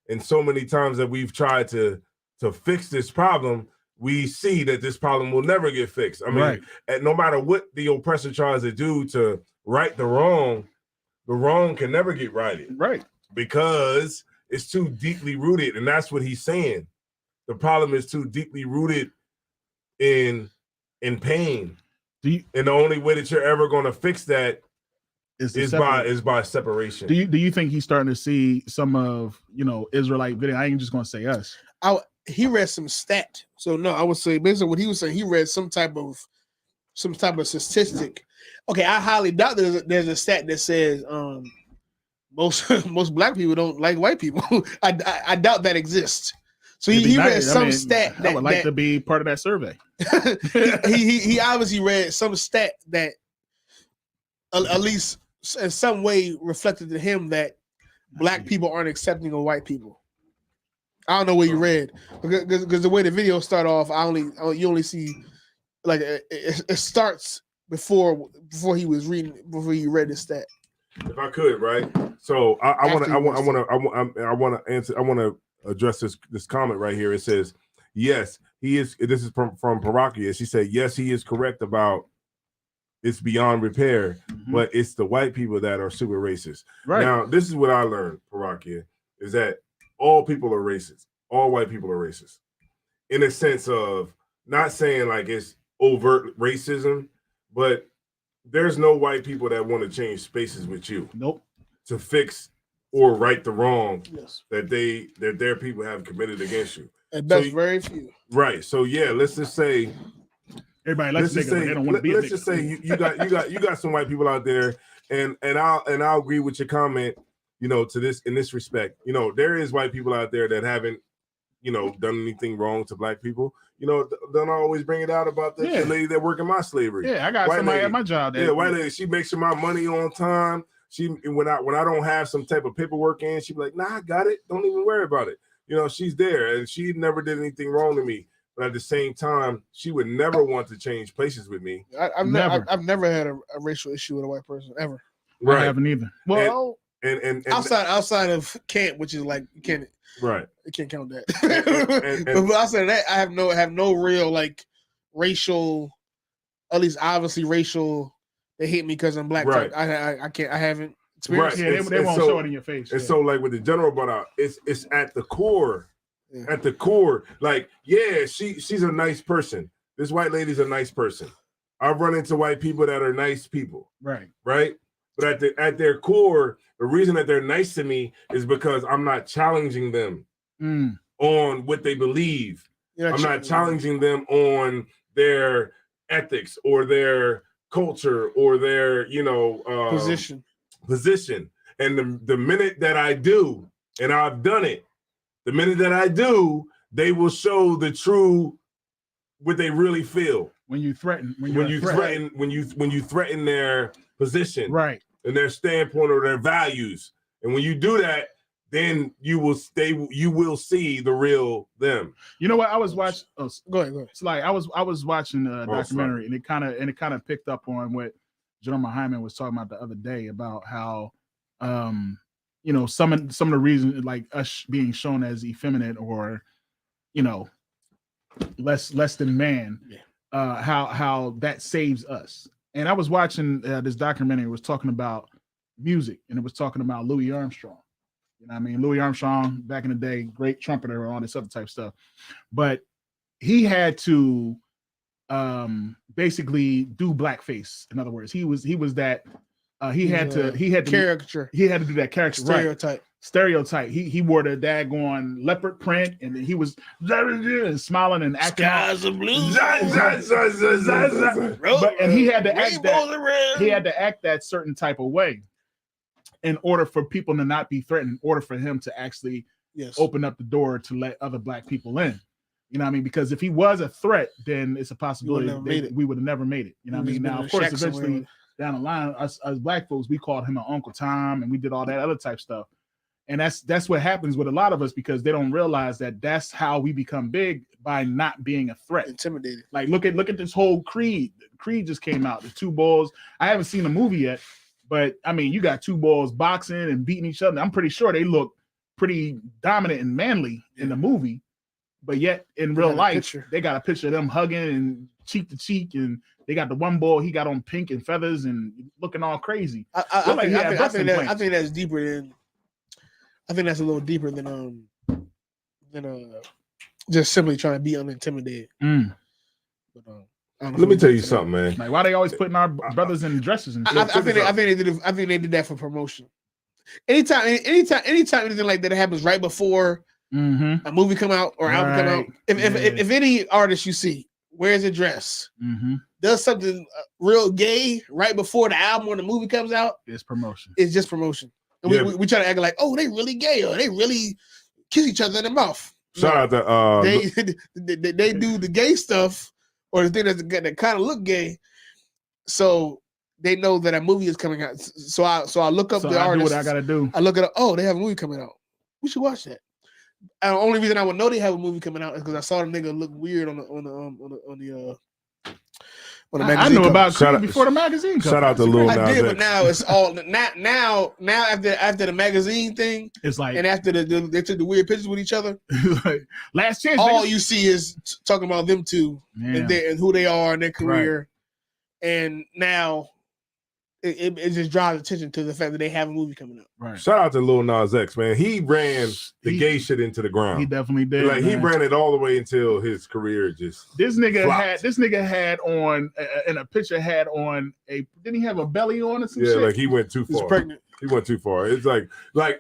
and so many times that we've tried to fix this problem, we see that this problem will never get fixed. I mean, and no matter what the oppressor tries to do to right the wrong can never get righted. Right. Because it's too deeply rooted. And that's what he's saying. The problem is too deeply rooted in pain. And the only way that you're ever going to fix that is by separation. Do you think he's starting to see some of, Israelite video? I ain't just going to say us. He read some stat. So no, I would say basically what he was saying, he read some type of statistic. Okay, I highly doubt there's a stat that says most black people don't like white people. I doubt that exists. So he read some stat that I would like to be part of that survey. he obviously read some stat that at least in some way reflected to him that black people aren't accepting of white people. I don't know what you read because the way the video start off, you only see like it starts before he read the stat. If I could, right? So I want to address this comment right here. It says, yes, he is. This is from Parakia. She said, yes, he is correct about it's beyond repair, but it's the white people that are super racist. Right. Now, this is what I learned, Parakia, is that all people are racist. All white people are racist. In a sense of not saying like it's overt racism, but there's no white people that want to change spaces with you. Nope. To fix or right the wrong that their people have committed against you. And that's very few. Right. So yeah, let's just say everybody likes niggas, but they don't want to be a nigga. Let's just say you got some white people out there, and I'll agree with your comment, to this in this respect. There is white people out there that haven't, done anything wrong to black people. Don't always bring it out about the lady that worked in my slavery. Yeah, I got white somebody lady, at my job. White lady, she makes sure my money on time. She when I don't have some type of paperwork in, she be like, nah, I got it. Don't even worry about it. She's there, and she never did anything wrong to me. But at the same time, she would never want to change places with me. I've never had a racial issue with a white person ever. Right. I haven't either. Well, and outside of camp, which is like you can't. Right. You can't count that. But outside of that, I have no real like racial, at least obviously racial. They hate me because I'm black. Right. I haven't experienced. Right. Yeah, they won't show it in your face. And so like with the general brought out, it's at the core. Yeah. At the core, like, yeah, she's a nice person. This white lady's a nice person. I've run into white people that are nice people. Right. Right. But at their core, the reason that they're nice to me is because I'm not challenging them on what they believe. I'm not challenging them on their ethics or their culture or their, position. And the minute that I do, and I've done it, the minute that I do, they will show the true what they really feel. When you threaten, when you threaten their position, right, and their standpoint or their values, and when you do that, then you will see the real them. You know what? I was watching. Oh, go ahead. It's like I was watching a documentary, and it kind of picked up on what Jerome Hyman was talking about the other day about how some of the reasons like us being shown as effeminate or less than man, how that saves us. And I was watching this documentary. It was talking about music, and it was talking about Louis Armstrong. Louis Armstrong back in the day, great trumpeter and all this other type stuff, but he had to basically do blackface. In other words, he was that he had to caricature. He had to do that character stereotype. He wore the daggone leopard print, and he was and smiling and acting. Skies are blue. And he had to act that. He had to act that certain type of way in order for people to not be threatened. In order for him to actually open up the door to let other black people in. Because if he was a threat, then it's a possibility we would have never made it. Now, of course, down the line, us black folks, we called him an Uncle Tom, and we did all that other type stuff. And that's what happens with a lot of us because they don't realize that that's how we become big by not being a threat. Intimidated. Like look at this whole Creed. Creed just came out. The two bulls. I haven't seen the movie yet, but I mean, you got two bulls boxing and beating each other. I'm pretty sure they look pretty dominant and manly in the movie, but yet in real life, they got a picture of them hugging and cheek to cheek, and they got the one ball he got on pink and feathers and looking all crazy. I think that's deeper than. I think that's a little deeper than just simply trying to be unintimidated. But, let me tell you something, man. Like, why they always putting our brothers in dresses and shit? I think they did that for promotion. Anytime anything like that happens right before a movie come out or album come out, if any artist you see wears a dress, does something real gay right before the album or the movie comes out, it's promotion. It's just promotion. And we try to act like, oh, they really gay or they really kiss each other in the mouth. Shout out to they do the gay stuff or the thing that kind of look gay, so they know that a movie is coming out. So I look up the artist. What I gotta do. I look at oh, they have a movie coming out. We should watch that. And the only reason I would know they have a movie coming out is because I saw the nigga look weird on the magazine. I knew about Creed before the magazine. Shout out to Lil Nas I did, X. but now it's all now after the magazine thing, it's like, and after they took the weird pictures with each other. Like, last chance. All you see is talking about them two and who they are and their career, and now it just draws attention to the fact that they have a movie coming up. Right. Shout out to Lil Nas X, man. He ran the gay shit into the ground. He definitely did. Like he ran it all the way until his career just. This nigga flopped. had on in a picture had on a. Didn't he have a belly on or some shit? Yeah, like he went too far. He's pregnant. He went too far. It's like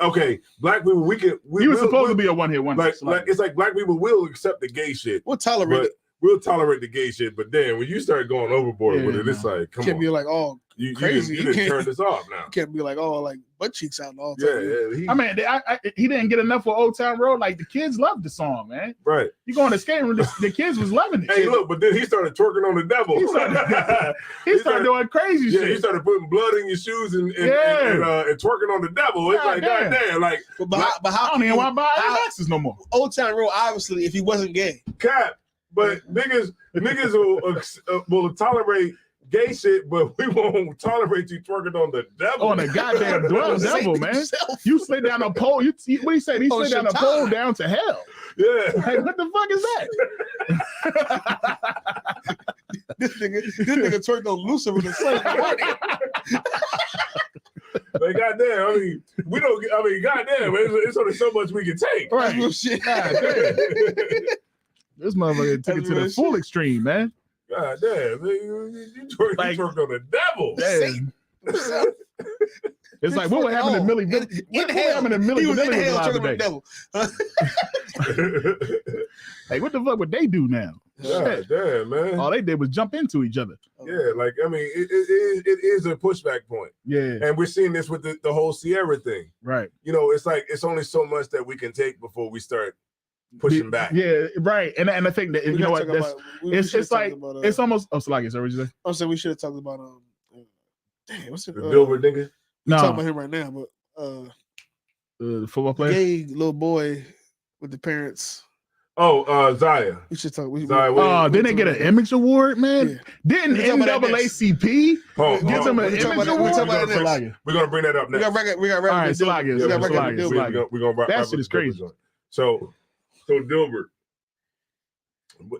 okay, black people he was supposed to be a one-hit wonder. Like it's like black people will accept the gay shit. We'll tolerate it. We'll tolerate the gay shit, but then when you start going overboard with it, it's like, come on. Can't be like, oh, crazy. You didn't turn this off now. You can't be like, oh, like butt cheeks out and all that. Yeah. I mean, he didn't get enough for Old Town Road. Like the kids loved the song, man. Right. You go on the skating room, the kids was loving it. Hey, look, but then he started twerking on the devil. He started doing crazy shit. He started putting blood in your shoes and twerking on the devil. It's like, goddamn, like. But how? I don't even want to buy Maxes no more. Old Town Road, obviously, if he wasn't gay. Cap. But niggas will tolerate gay shit, but we won't tolerate you twerking on the devil. On the goddamn devil, man. You slid down a pole. What he said? He slid down a pole down to hell. Yeah. Like, what the fuck is that? this nigga twerked on Lucifer the Son. Like, goddamn, goddamn, it's only so much we can take. Right. Shit. Goddamn. This motherfucker took it to the full extreme, man. God damn, you twerked on the devil. It's like what would happen to Millie? What happened to Millie Vanilli was alive today? Hey, what the fuck would they do now? God damn, man. All they did was jump into each other. Yeah, like I mean, it is a pushback point. Yeah, and we're seeing this with the whole Ciara thing. Right. You know, it's like it's only so much that we can take before we start pushing back. Yeah, right. And I think that you know what it's like it's almost like it's originally. I'm saying we should have talked about dang, what's it? The Dilbert nigga. No, talking about him right now, but the football player, gay little boy with the parents. Oh, Zaya. We should talk. Didn't they get an image award, man? Yeah. Didn't NAACP give them an image award? We're gonna bring that up next. We got all right, we're gonna wrap that shit is crazy. So Dilbert.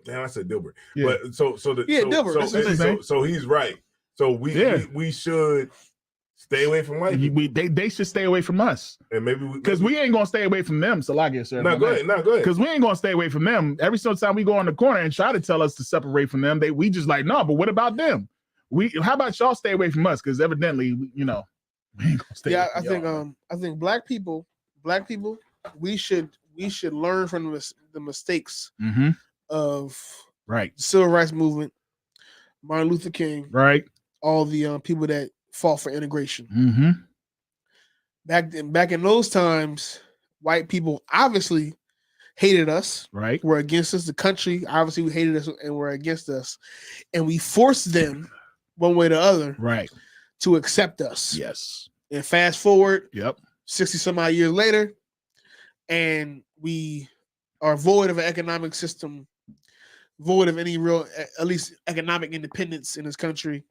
Damn, I said Dilbert. Yeah. But Dilbert. So he's right. So we should stay away from white people. They should stay away from us. And maybe because we ain't gonna stay away from them. So I guess go ahead. Because we ain't gonna stay away from them. Every single time we go on the corner and try to tell us to separate from them, we just like, no, but what about them? How about y'all stay away from us? Because evidently, we ain't gonna stay away from I think black people, we should learn from the mistakes of the civil rights movement, Martin Luther King, all the people that fought for integration. Back in those times, white people obviously hated us, were against us. The country obviously hated us and were against us, and we forced them one way or the other, to accept us. Yes. And fast forward, 60 some odd years later, and we are void of an economic system, void of any real, at least economic independence in this country,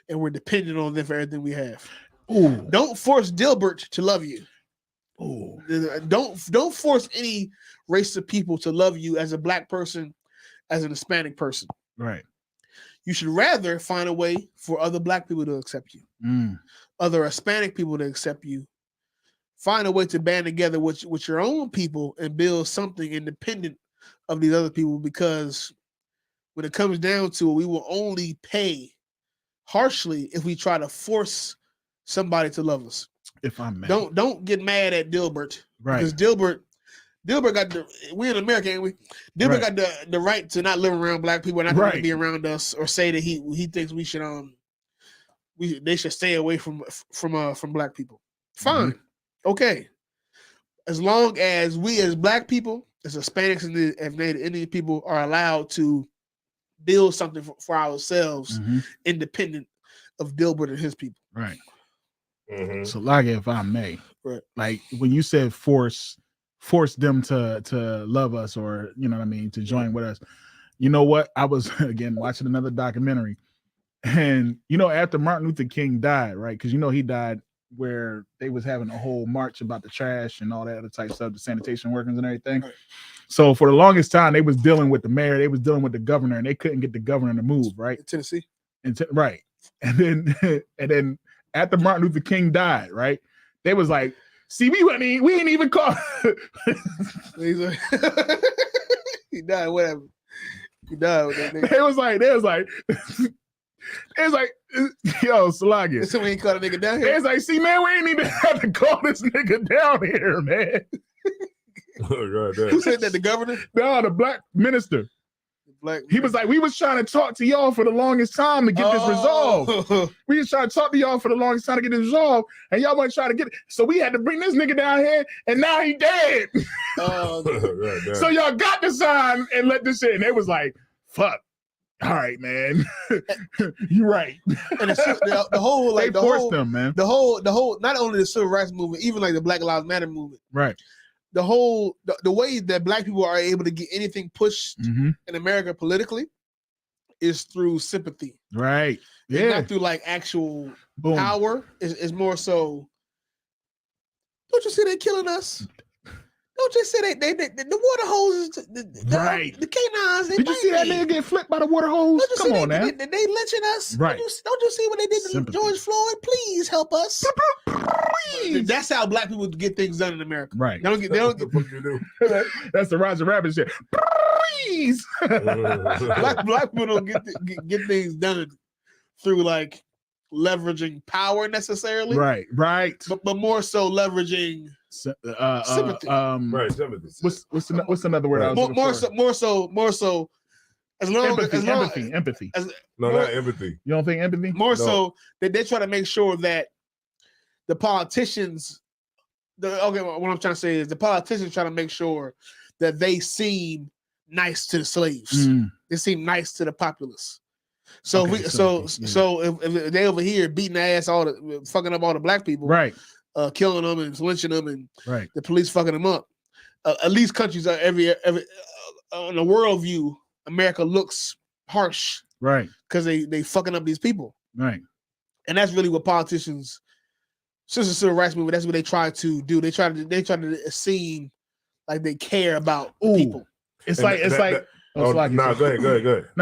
and we're dependent on them for everything we have. Ooh. Don't force Dilbert to love you. Ooh. Don't force any race of people to love you as a Black person, as an Hispanic person. Right. You should rather find a way for other Black people to accept you, other Hispanic people to accept you. Find a way to band together with your own people and build something independent of these other people, because when it comes down to it, we will only pay harshly if we try to force somebody to love us. If I may. Don't get mad at Dilbert. Right. Because Dilbert got we're in America, ain't we? Dilbert got the right to not live around Black people and not to be around us, or say that he thinks we should they should stay away from Black people. Fine. Okay. As long as we as Black people, as Hispanics and as Native Indian people are allowed to build something for ourselves, independent of Dilbert and his people. Right. So like, if I may, like when you said force them to love us, or you know what I mean, to join with us. You know what? I was again watching another documentary, and you know, after Martin Luther King died, right? Because you know he died where they was having a whole march about the trash and all that other type stuff, the sanitation workers and everything. Right. So for the longest time, they was dealing with the mayor, they was dealing with the governor, and they couldn't get the governor to move, right? In Tennessee. Right. And then after Martin Luther King died, right? They was like, see, we ain't even called. He died, whatever. He died with that nigga. They was like, yo, Salagia. So we ain't call a nigga down here. It's like, see, man, we ain't even have to call this nigga down here, man. Who said that? The governor? No, the Black minister. He was like, we was trying to talk to y'all for the longest time to get this resolved. We was trying to talk to y'all for the longest time to get this resolved, and y'all weren't trying to get it. So we had to bring this nigga down here, and now he dead. So y'all got to sign and let this shit. And they was like, fuck. All right, man. You're right. And the whole, like, they forced them, man. The whole, not only the civil rights movement, even like the Black Lives Matter movement. Right. The whole, the way that Black people are able to get anything pushed in America politically is through sympathy. Right. Yeah. It's not through like actual power. It's more so, don't you see they killing us? Don't you see they the water hoses, the canines. Did you see that nigga get flipped by the water hose? Come on, man. They lynching us. Right. Don't you see what they did to George Floyd? Please help us. Please. That's how Black people get things done in America. Right. They don't get That's the Roger Rabbit shit. Please. Black people don't get things done through like leveraging power necessarily. Right. But more so leveraging sympathy. Right, sympathy. What's another word? More so. As long empathy. Not empathy. You don't think empathy? More so that they try to make sure that the politicians. What I'm trying to say is the politicians try to make sure that they seem nice to the slaves. They seem nice to the populace. So if they over here beating the ass, fucking up all the Black people, right? Killing them and lynching them, and right. the police fucking them up. At least countries are every on the world view, America looks harsh, right? Because they fucking up these people, right? And that's really what politicians, since the civil rights movement, that's what they try to do. They try to seem like they care about people. It's like. Go ahead. No,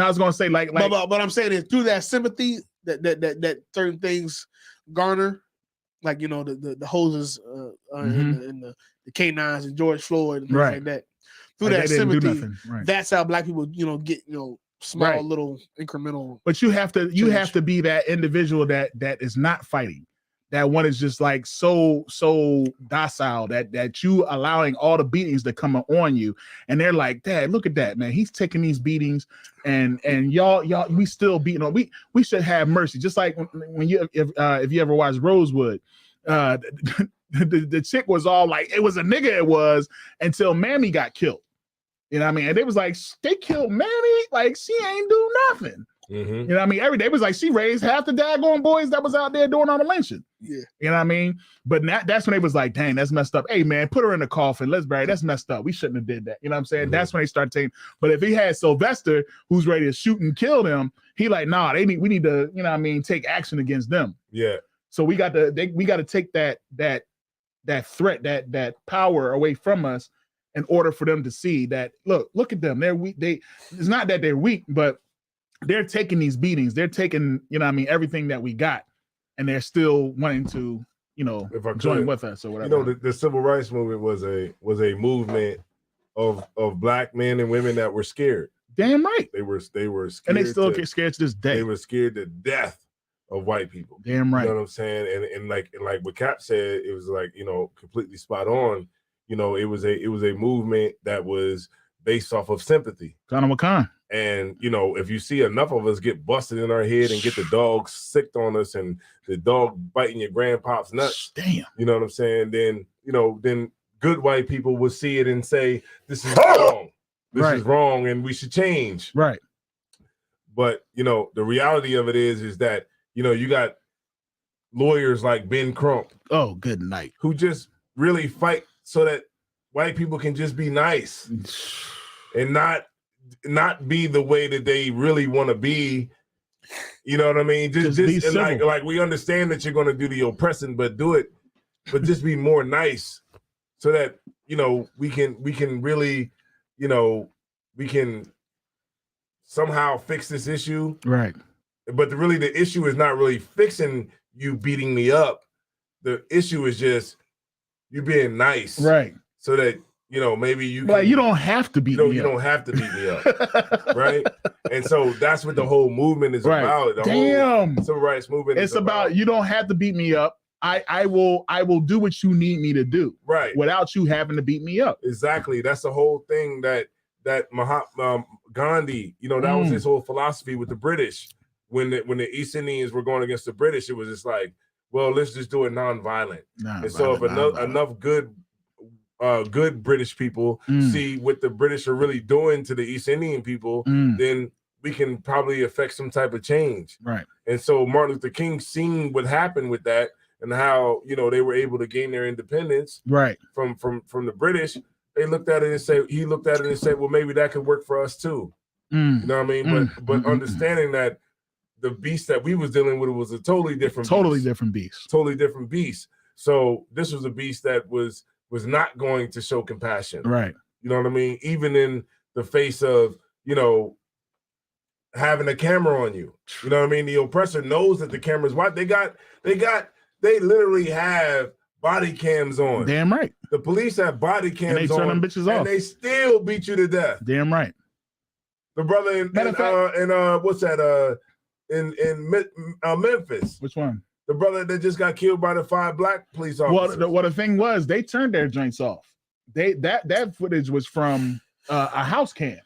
I was gonna say like. But I'm saying is through that sympathy that certain things garner. Like, you know, the hoses and the canines and George Floyd and things like that. Through that sympathy, that's how Black people, you know, get, you know, small little incremental. But you have to be that individual that is not fighting. That one is just like so docile that you allowing all the beatings to come on you, and they're like, Dad, look at that, man. He's taking these beatings, and y'all we still beating on. We should have mercy. Just like when if you ever watch Rosewood, the chick was all like, it was a nigga. It was until Mammy got killed. You know what I mean? And they was like, they killed Mammy, like she ain't do nothing. Mm-hmm. You know what I mean? Every day was like she raised half the daggone boys that was out there doing all the lynching. Yeah. You know what I mean? But that's when they was like, dang, that's messed up. Hey man, put her in the coffin. Let's bury. That's messed up. We shouldn't have did that. You know what I'm saying? Mm-hmm. That's when they started taking. But if he had Sylvester who's ready to shoot and kill them, he like, nah, we need to, you know what I mean, take action against them. Yeah. So we got to take that threat, that power away from us in order for them to see that, look at them. They're weak. It's not that they're weak, but they're taking these beatings. They're taking, you know what I mean, everything that we got, and they're still wanting to, you know, join with us or whatever. You know, the civil rights movement was a movement of black men and women that were scared. Damn right. They were scared. And they still get scared to this day. They were scared to death of white people. Damn right. You know what I'm saying? And like what Cap said, it was like, you know, completely spot on. You know, it was a movement that was based off of sympathy. Ghana Wakan. And, you know, if you see enough of us get busted in our head and get the dog sicked on us and the dog biting your grandpop's nuts, damn, you know what I'm saying? Then, you know, then good white people will see it and say, this is wrong. This is wrong and we should change. Right. But, you know, the reality of it is that, you know, you got lawyers like Ben Crump. Oh, good night. Who just really fight so that white people can just be nice and not be the way that they really want to be. You know what I mean? Just and like we understand that you're going to do the oppressing, but just be more nice so that, you know, we can really, you know, we can somehow fix this issue. Right. But the issue is not really fixing you beating me up. The issue is just you being nice. Right. So that, you know, maybe you can, you don't have to beat me up. You don't have to beat me up. Right. And so that's what the whole movement is about. The whole civil rights movement is about you don't have to beat me up. I will do what you need me to do. Right. Without you having to beat me up. Exactly. That's the whole thing that Mahatma Gandhi, you know, that was his whole philosophy with the British. When the East Indians were going against the British, it was just like, well, let's just do it nonviolent. And so if enough good British people see what the British are really doing to the East Indian people, then we can probably affect some type of change. Right. And so Martin Luther King seen what happened with that and how, you know, they were able to gain their independence from the British. He looked at it and said, well, maybe that could work for us too. You know what I mean? But understanding that the beast that we was dealing with was a totally different beast. So this was a beast that was not going to show compassion. Right. You know what I mean? Even in the face of, you know, having a camera on you. You know what I mean? The oppressor knows that the camera's what they literally have body cams on. Damn right. The police have body cams and they turn them bitches off. And they still beat you to death. Damn right. The brother in what's that in Memphis. Which one? The brother that just got killed by the 5 black police officers. Well, the thing was, they turned their joints off. That footage was from a house cam.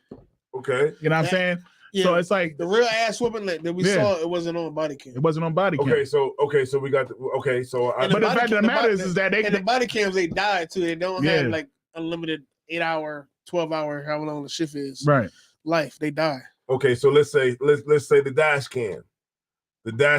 Okay. You know what I'm saying? Yeah, so it's like the real ass whooping that we saw. It wasn't on body cam. It wasn't on body cam. Okay, so we got but the fact of the matter is that the body cams, they died too. They don't have like unlimited 8-hour, 12-hour, however long the shift is. Right. Life, they die. Okay, so let's say the dash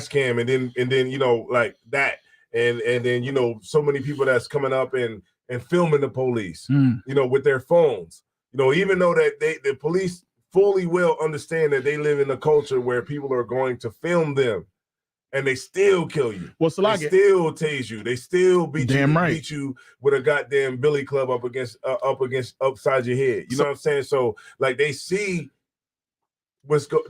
cam, and then you know, like that, and then, you know, so many people that's coming up and filming the police, you know, with their phones, you know, even though that the police fully well understand that they live in a culture where people are going to film them, and they still kill you. Well, so they still tase you. They still beat you with a goddamn billy club upside your head. You know what I'm saying? So like they see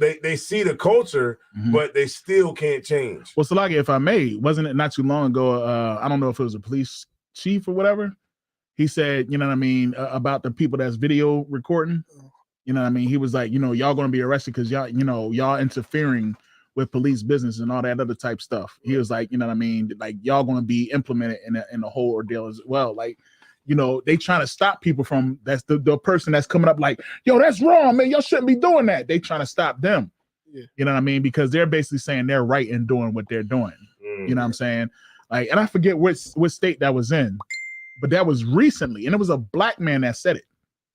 they see the culture, but they still can't change. Well, Salagi, if I may, wasn't it not too long ago? I don't know if it was a police chief or whatever. He said, you know what I mean, about the people that's video recording. You know what I mean? He was like, you know, y'all gonna be arrested because y'all interfering with police business and all that other type stuff. He was like, you know what I mean? Like y'all gonna be implemented in the whole ordeal as well. Like, you know, they trying to stop people from that's the person that's coming up like, yo, that's wrong, man. Y'all shouldn't be doing that. They trying to stop them. Yeah. You know what I mean? Because they're basically saying they're right in doing what they're doing. You know what I'm saying? Like, and I forget what state that was in, but that was recently, and it was a black man that said it.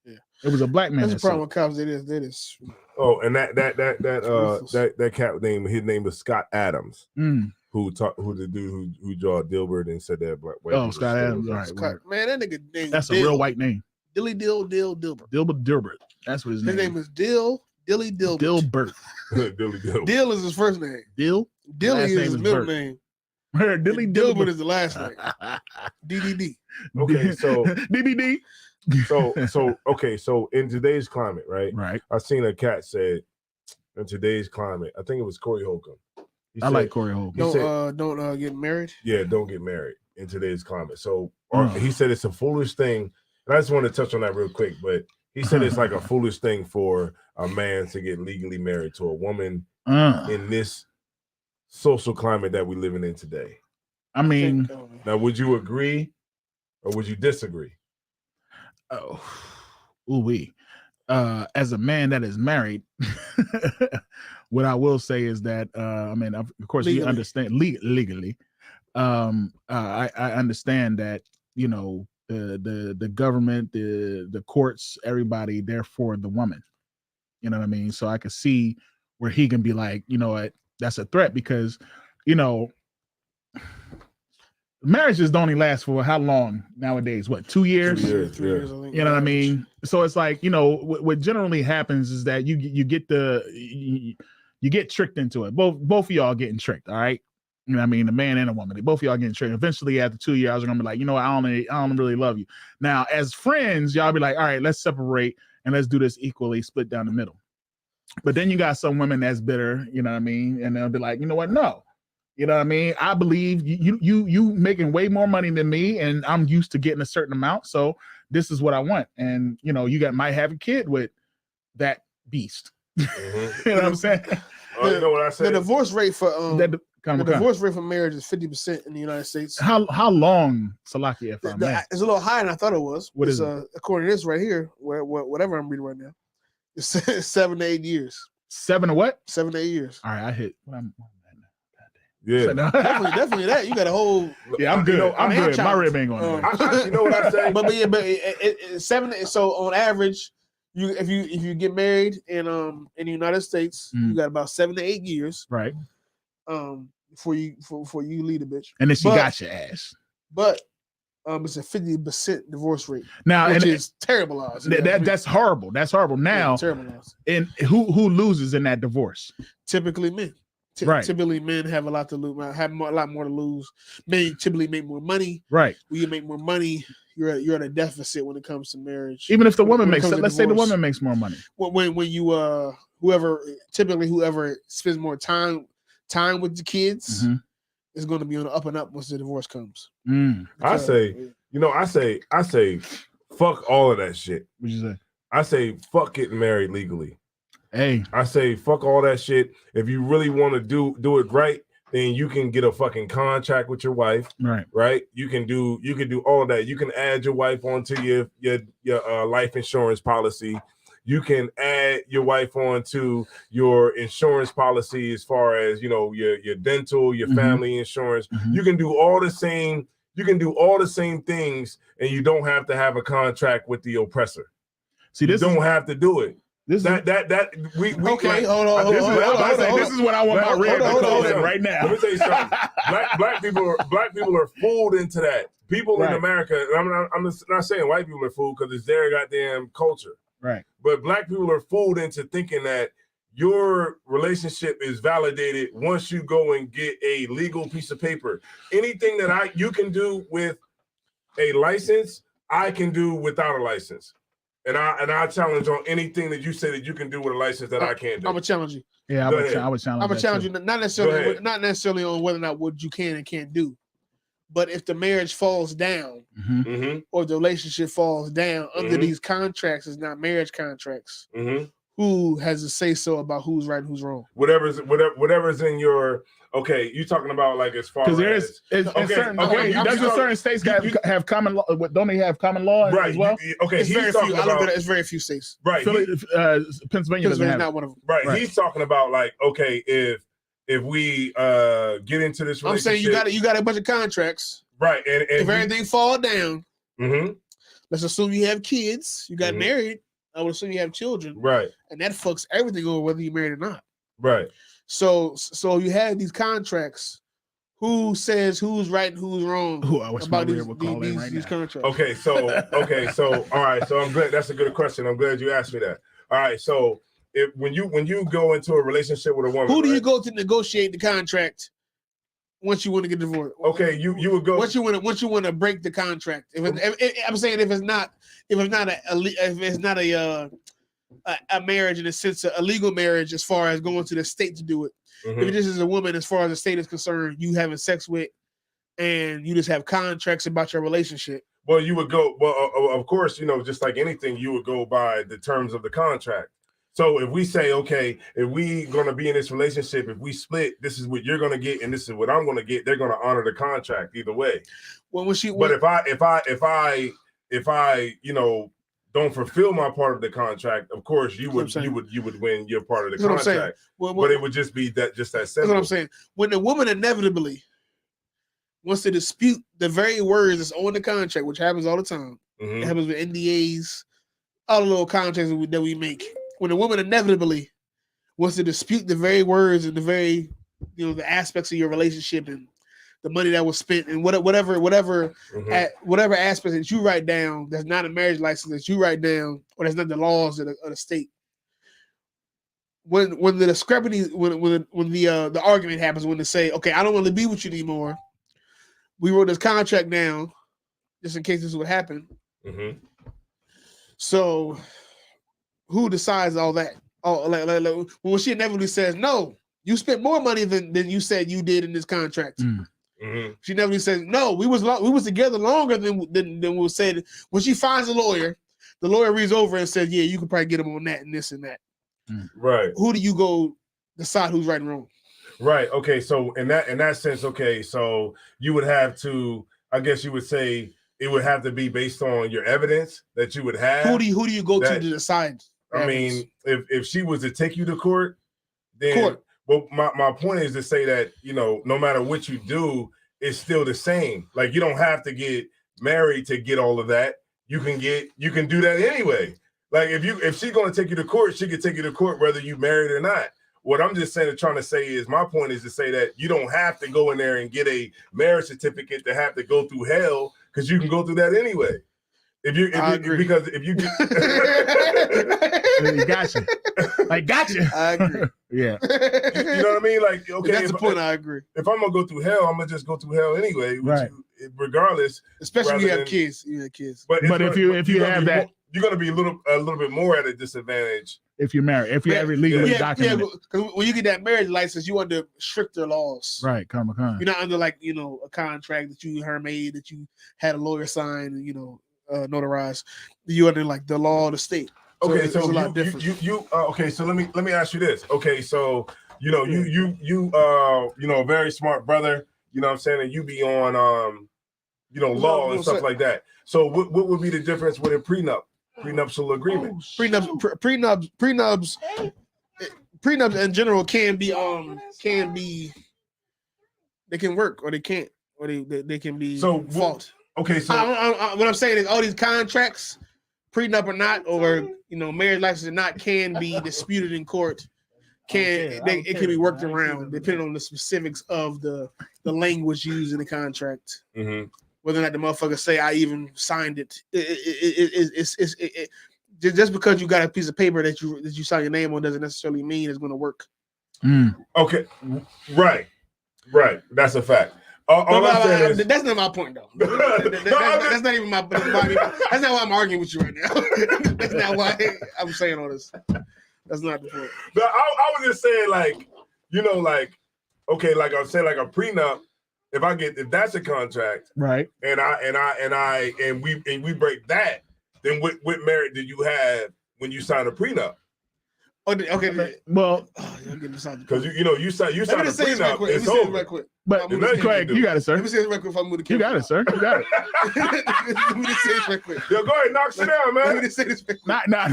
Yeah. It was a black man. That's the problem with cops. They is. Oh, and that cat name, his name was Scott Adams. Who the dude who draw Dilbert and said that black white. Oh, Scott Adams. All right, Scott, man, that nigga name. That's a real white name. Dilbert. Dilbert. That's what his name. His name is Dilbert. Dilbert. Dill is his first name. Dilly is his middle name. Dilbert is the last name. DDD. Okay, so DBD. So in today's climate, right? Right. I seen a cat said in today's climate, I think it was Corey Holcomb. I like Corey Holcomb. Don't get married. Yeah, don't get married in today's climate. So he said it's a foolish thing, and I just want to touch on that real quick. But he said it's like a foolish thing for a man to get legally married to a woman in this social climate that we're living in today. I mean, now would you agree or would you disagree? Oh, as a man that is married, what I will say is that I mean, of course, legally. You understand legally. I understand that, you know, the government, the courts, everybody, they're for the woman. You know what I mean? So I could see where he can be like, you know what, that's a threat because, you know, marriages don't only last for how long nowadays? What, 2 years? 3 years, I think. You know what I mean? So it's like, you know, what generally happens is that you get you get tricked into it. Both of y'all getting tricked, all right? You know what I mean? The man and a woman, both of y'all getting tricked. Eventually, after 2 years, you're gonna be like, you know what, I don't really love you. Now, as friends, y'all be like, all right, let's separate and let's do this equally, split down the middle. But then you got some women that's bitter, you know what I mean? And they'll be like, you know what, no. You know what I mean? I believe you making way more money than me, and I'm used to getting a certain amount. So this is what I want. And you know, might have a kid with that beast. Mm-hmm. You know what I'm saying? You know what I said? The divorce rate for divorce rate for marriage is 50% in the United States. How long, Salaki, if I'm it's a little higher than I thought it was. What is it? According to this right here, whatever I'm reading right now, it's 7 to 8 years. 7 to what? 7 to 8 years. All right, I hit. Yeah, so definitely that. You got a whole. Yeah, I'm good. You know, I'm good. My rib ain't going. You know what I'm saying? But it's 7. So on average, if you get married in the United States, you got about 7 to 8 years, right? Before you leave a bitch, and then she got your ass. But it's a 50% divorce rate now, which is terrible odds. That's horrible. That's horrible. Now, terrible odds. And who loses in that divorce? Typically men. Right. Typically, men have a lot to lose. Have a lot more to lose. Men typically make more money. Right. When you make more money, you're at a deficit when it comes to marriage. Even if the woman makes, let's say the woman makes more money. When you whoever spends more time with the kids is going to be on the up and up once the divorce comes. I say, fuck all of that shit. What'd you say? I say, fuck getting married legally. Hey, I say fuck all that shit. If you really want to do it right, then you can get a fucking contract with your wife. Right. You can do all of that. You can add your wife onto your life insurance policy. You can add your wife onto your insurance policy as far as, you know, your dental, your family insurance. You can do all the same. You can do all the same things, and you don't have to have a contract with the oppressor. See, you don't have to do it. We okay. Like, hold on. This is what I want my rib right now. Let me tell you something. Black people are fooled into that. People in America, I'm not saying white people are fooled because it's their goddamn culture. Right. But black people are fooled into thinking that your relationship is validated once you go and get a legal piece of paper. Anything that you can do with a license, I can do without a license. And I challenge on anything that you say that you can do with a license that I can't do. I'm gonna challenge you. Yeah, I would challenge. I'm gonna challenge you, not necessarily on whether or not what you can and can't do, but if the marriage falls down or the relationship falls down under these contracts, is not marriage contracts. Who has a say so about who's right and who's wrong? Whatever's in your. Okay, you talking about like as far as certain states have common law. Don't they have common law as well? It's very few states. Right. Pennsylvania doesn't have not one of them. Right. He's talking about like, okay, if we get into this relationship, I'm saying you got a bunch of contracts. Right. And if everything fall down, let's assume you have kids, you got married. I would assume you have children. Right. And that fucks everything over whether you're married or not. Right. So you have these contracts. Who says who's right and who's wrong about these contracts? Okay, so all right, so I'm glad that's a good question. I'm glad you asked me that. All right, so when you go into a relationship with a woman, who do you go to negotiate the contract once you want to get divorced? Okay, you would go once you want to break the contract. I'm saying if it's not a marriage in a sense, a legal marriage as far as going to the state to do it. Mm-hmm. If this is a woman, as far as the state is concerned, you having sex with, and you just have contracts about your relationship. Well, you would go. Well, of course, just like anything, you would go by the terms of the contract. So if we say, okay, if we gonna be in this relationship, if we split, this is what you're gonna get, and this is what I'm gonna get. They're gonna honor the contract either way. But if I don't fulfill my part of the contract, of course you would win your part of the contract. But it would just be that simple. That's what I'm saying. When the woman inevitably wants to dispute the very words that's on the contract, which happens all the time. Mm-hmm. It happens with NDAs, all the little contracts that we make. When the woman inevitably wants to dispute the very words and the very the aspects of your relationship and the money that was spent and whatever aspects that you write down that's not a marriage license that you write down or that's not the laws of the state. When the discrepancy, when the argument happens, when they say, okay, I don't want to be with you anymore. We wrote this contract down just in case this would happen. Mm-hmm. So who decides all that? Oh, like when she inevitably says, no, you spent more money than you said you did in this contract. Mm-hmm. She never says, no, we was together longer than we said. When she finds a lawyer, the lawyer reads over and says, yeah, you can probably get him on that and this and that. Right. Who do you go decide who's right and wrong? Right. Okay. So in that sense, okay, so you would have to, I guess you would say it would have to be based on your evidence that you would have. Who do you go to decide? I mean, if she was to take you to court, then well, my point is to say that, no matter what you do, it's still the same. Like you don't have to get married to get all of that. You can do that anyway. Like if she's gonna take you to court, she can take you to court whether you married or not. What I'm just trying to say is my point is to say that you don't have to go in there and get a marriage certificate to have to go through hell because you can go through that anyway. Because if you get gotcha. I agree. Yeah. You know what I mean? Like, okay, that's the point. I agree. If I'm gonna go through hell, I'm gonna just go through hell anyway, right? Regardless, especially if you have kids. You have kids. But if you have that, you're gonna be a little bit more at a disadvantage if you're married. If you have it legally documented. Yeah, because when you get that marriage license, you under stricter laws. Right, You're not under a contract that you made that you had a lawyer sign and notarized. You under the law of the state. So okay, so a lot different. Okay, so let me ask you this. Okay, so you a very smart brother, you know what I'm saying, and you be on law and stuff like that. So what would be the difference with a prenuptial agreement? Prenups in general can be they can work or they can't, or they can be fault. Okay, so what I'm saying is all these contracts, prenup or not, or marriage license or not, can be disputed in court. It can be worked around depending on the specifics of the language used in the contract. Mm-hmm. Whether or not the motherfucker say I even signed it. It just because you got a piece of paper that you sign your name on doesn't necessarily mean it's going to work. Okay, right. That's a fact. That's not my point, though. That's not even my. That's not why I'm arguing with you right now. That's not why I'm saying all this. That's not the point. But I was just saying, okay, like I said, like a prenup. If that's a contract, right? And we break that, then what merit did you have when you signed a prenup? Okay. Well, because you signed a prenup. It's over. But Craig, you got it, sir. Let me say this right quick. If I move the camera. You got it, sir. You got it. Let me just say this right quick. Yo, go ahead, knock it down, man. Let me just say this right quick. Nah.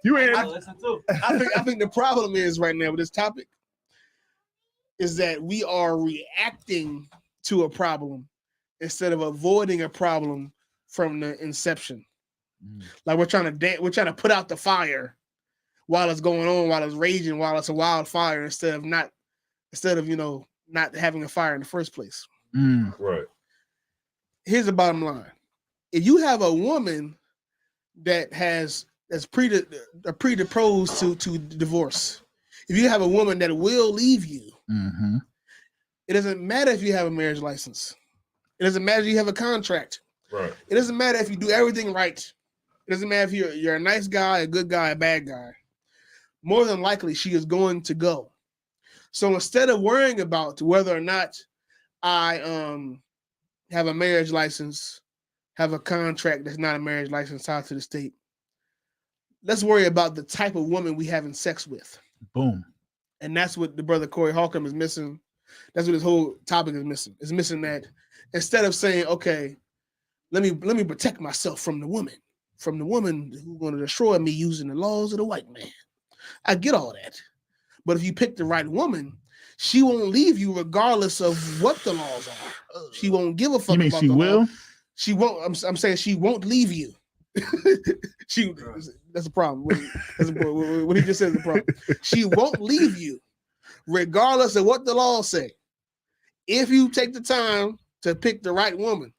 You in? I think the problem is right now with this topic is that we are reacting to a problem instead of avoiding a problem from the inception. Like we're trying to put out the fire while it's going on, while it's raging, while it's a wildfire, instead of not having a fire in the first place. Right. Here's the bottom line: if you have a woman that's predisposed to divorce, if you have a woman that will leave you, it doesn't matter if you have a marriage license. It doesn't matter if you have a contract. Right. It doesn't matter if you do everything right. It doesn't matter if you're a nice guy, a good guy, a bad guy. More than likely, she is going to go. So instead of worrying about whether or not I have a marriage license, have a contract that's not a marriage license tied to the state, let's worry about the type of woman we having sex with. Boom. And that's what the brother Corey Holcomb is missing. That's what his whole topic is missing. It's missing that instead of saying, okay, let me protect myself from the woman who's going to destroy me using the laws of the white man. I get all that. But if you pick the right woman, she won't leave you regardless of what the laws are. She won't give a fuck. You mean about she the will? law. She won't. I'm saying she won't leave you. That's the problem. What he just said is the problem. She won't leave you regardless of what the laws say. If you take the time to pick the right woman,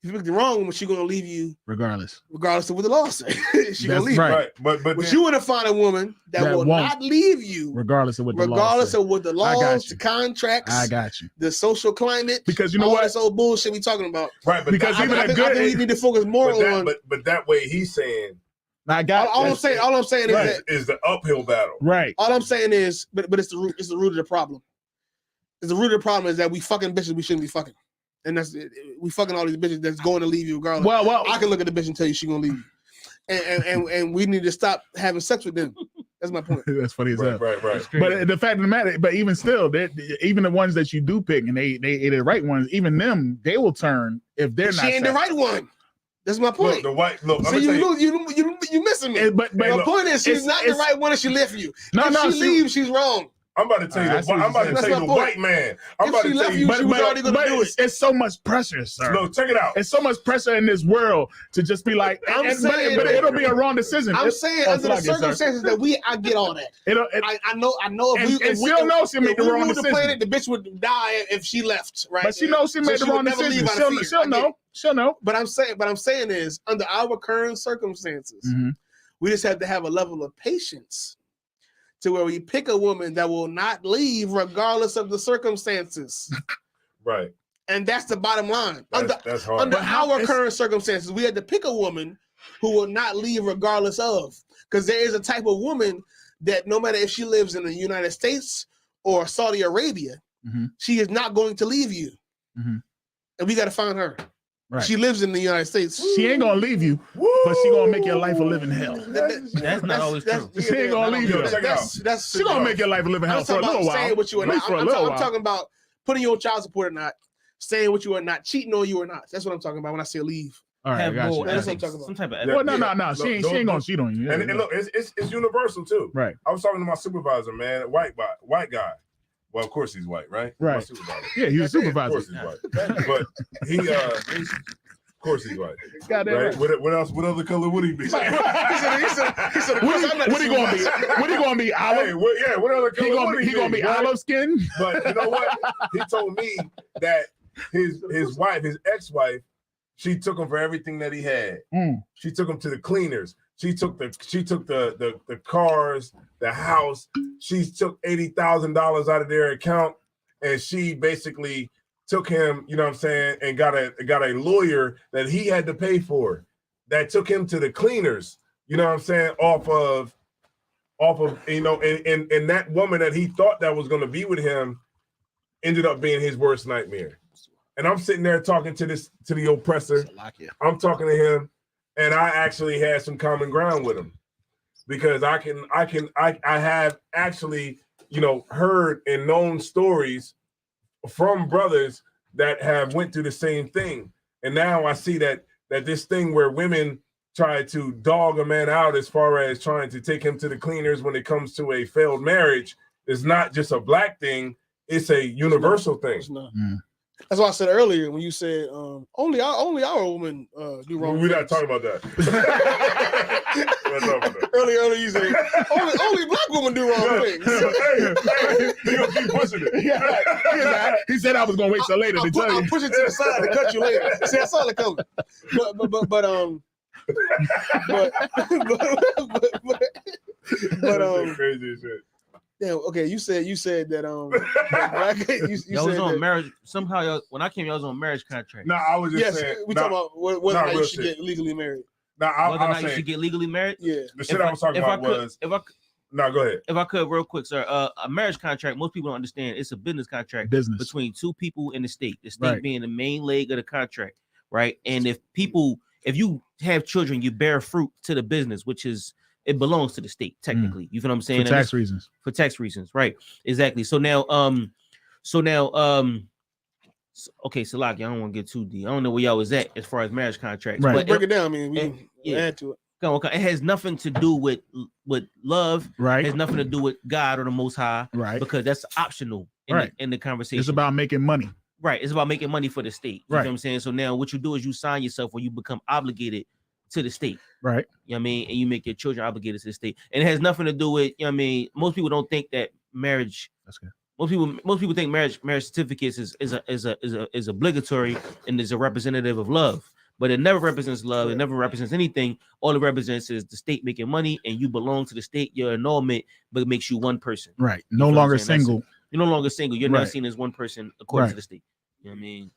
if you pick the wrong woman, she's gonna leave you regardless of what the law says. She's gonna leave right. you. But you want to find a woman that will not leave you, regardless of what the laws, the contracts, I got you, the social climate, because you know what, this old bullshit we talking about. Right, but because I think we need to focus more on. But that way he's saying. All I'm saying is the uphill battle. Right. All I'm saying is, but it's the root. It's the root of the problem. The root of the problem is that we fucking bitches we shouldn't be fucking, and we fucking all these bitches that's going to leave you regardless. Well, I can look at the bitch and tell you she gonna leave you, and we need to stop having sex with them. That's my point. That's funny as hell. Right. But the fact of the matter, but even still, even the ones that you do pick, and they the right ones, even them, they will turn if they're not. She ain't the right one. That's my point. Look, so you missing me. But my point is, she's not the right one, and she left you. If she leaves, she's wrong. I'm about to tell you. I'm about to tell you the white man. I'm about to tell you. She was already going to do it. It's so much pressure, sir. No, check it out. It's so much pressure in this world to just be like. But it'll be a wrong decision. I'm saying under the circumstances that I get all that. I know. If she'll know she made the wrong decision. The planet, the bitch would die if she left. Right. But she knows she made the wrong decision. She'll know. She'll know. But I'm saying is under our current circumstances, we just have to have a level of patience to where we pick a woman that will not leave regardless of the circumstances. Right. And that's the bottom line. That's hard. Under our current circumstances, we had to pick a woman who will not leave regardless of. Because there is a type of woman that no matter if she lives in the United States or Saudi Arabia, she is not going to leave you. And we got to find her. Right. She lives in the United States. She ain't gonna leave you, but she gonna make your life a living hell. That's not always true. She ain't gonna leave you. She gonna make your life a living hell for a little while. Saying what you are not. I'm talking about putting you on child support or not, saying what you are not, cheating on you or not. That's what I'm talking about when I say leave. All right, that's what I'm talking about. Some type of well, no. She ain't gonna cheat on you. And look, it's universal too. Right. I was talking to my supervisor, man, white guy. Well, of course he's white, right? Right. My supervisor. Yeah, he's a supervisor. Of course he's white. But he of course he's white. Right? What else? What other color would he be? he said, what he gonna be? What he gonna be? Olive? Hey, what other color would he be? He gonna be olive skin? But you know what? He told me that his wife, his ex-wife, she took him for everything that he had. She took him to the cleaners. She took the cars, the house. She took $80,000 out of their account, and she basically took him, you know what I'm saying, and got a lawyer that he had to pay for, that took him to the cleaners, you know what I'm saying, off of you know, and that woman that he thought that was going to be with him ended up being his worst nightmare. And I'm sitting there talking to the oppressor. I'm talking to him, and I actually had some common ground with him, because I have actually, you know, heard and known stories from brothers that have went through the same thing. And now I see that this thing where women try to dog a man out as far as trying to take him to the cleaners when it comes to a failed marriage is not just a black thing, it's a universal thing. That's why I said earlier when you said only our women do wrong. We're not talking about that. Earlier you said only black women do wrong things. Hey, you gonna keep pushing it. Yeah, he said I was gonna wait till later to tell you. I'll push it to the side to cut you later. See, I saw it coming. But crazy as shit. Damn, okay, you said that y'all was on marriage somehow. Y'all, when I came, y'all was on marriage contract. No, I was just saying. We talking about whether or not you should get legally married. No, whether or not you should get legally married. Yeah, the shit I was talking about was. No, go ahead. If I could, real quick, sir. A marriage contract, most people don't understand. It's a business contract between two people in the state. The state being the main leg of the contract, right? And if you have children, you bear fruit to the business, which is it belongs to the state technically. You feel what I'm saying? For tax reasons. For tax reasons, right? Exactly. So now, okay, Salaki, I don't want to get too deep. I don't know where y'all was at as far as marriage contracts. Right. But break it down. I mean, we add to it. It has nothing to do with love. Right. It has nothing to do with God or the Most High. Right. Because that's optional in the conversation. It's about making money. Right. It's about making money for the state. You right. know what I'm saying? So now what you do is you sign yourself or you become obligated to the state. Right. You know what I mean? And you make your children obligated to the state. And it has nothing to do with, you know what I mean? Most people don't think that marriage. That's good. Most people think marriage certificates is obligatory and is a representative of love. But it never represents love. It never represents anything. All it represents is the state making money, and you belong to the state. Your annulment, but it makes you one person. Right. No longer single. You're no longer single. You're not seen as one person according to the state. You know what I mean?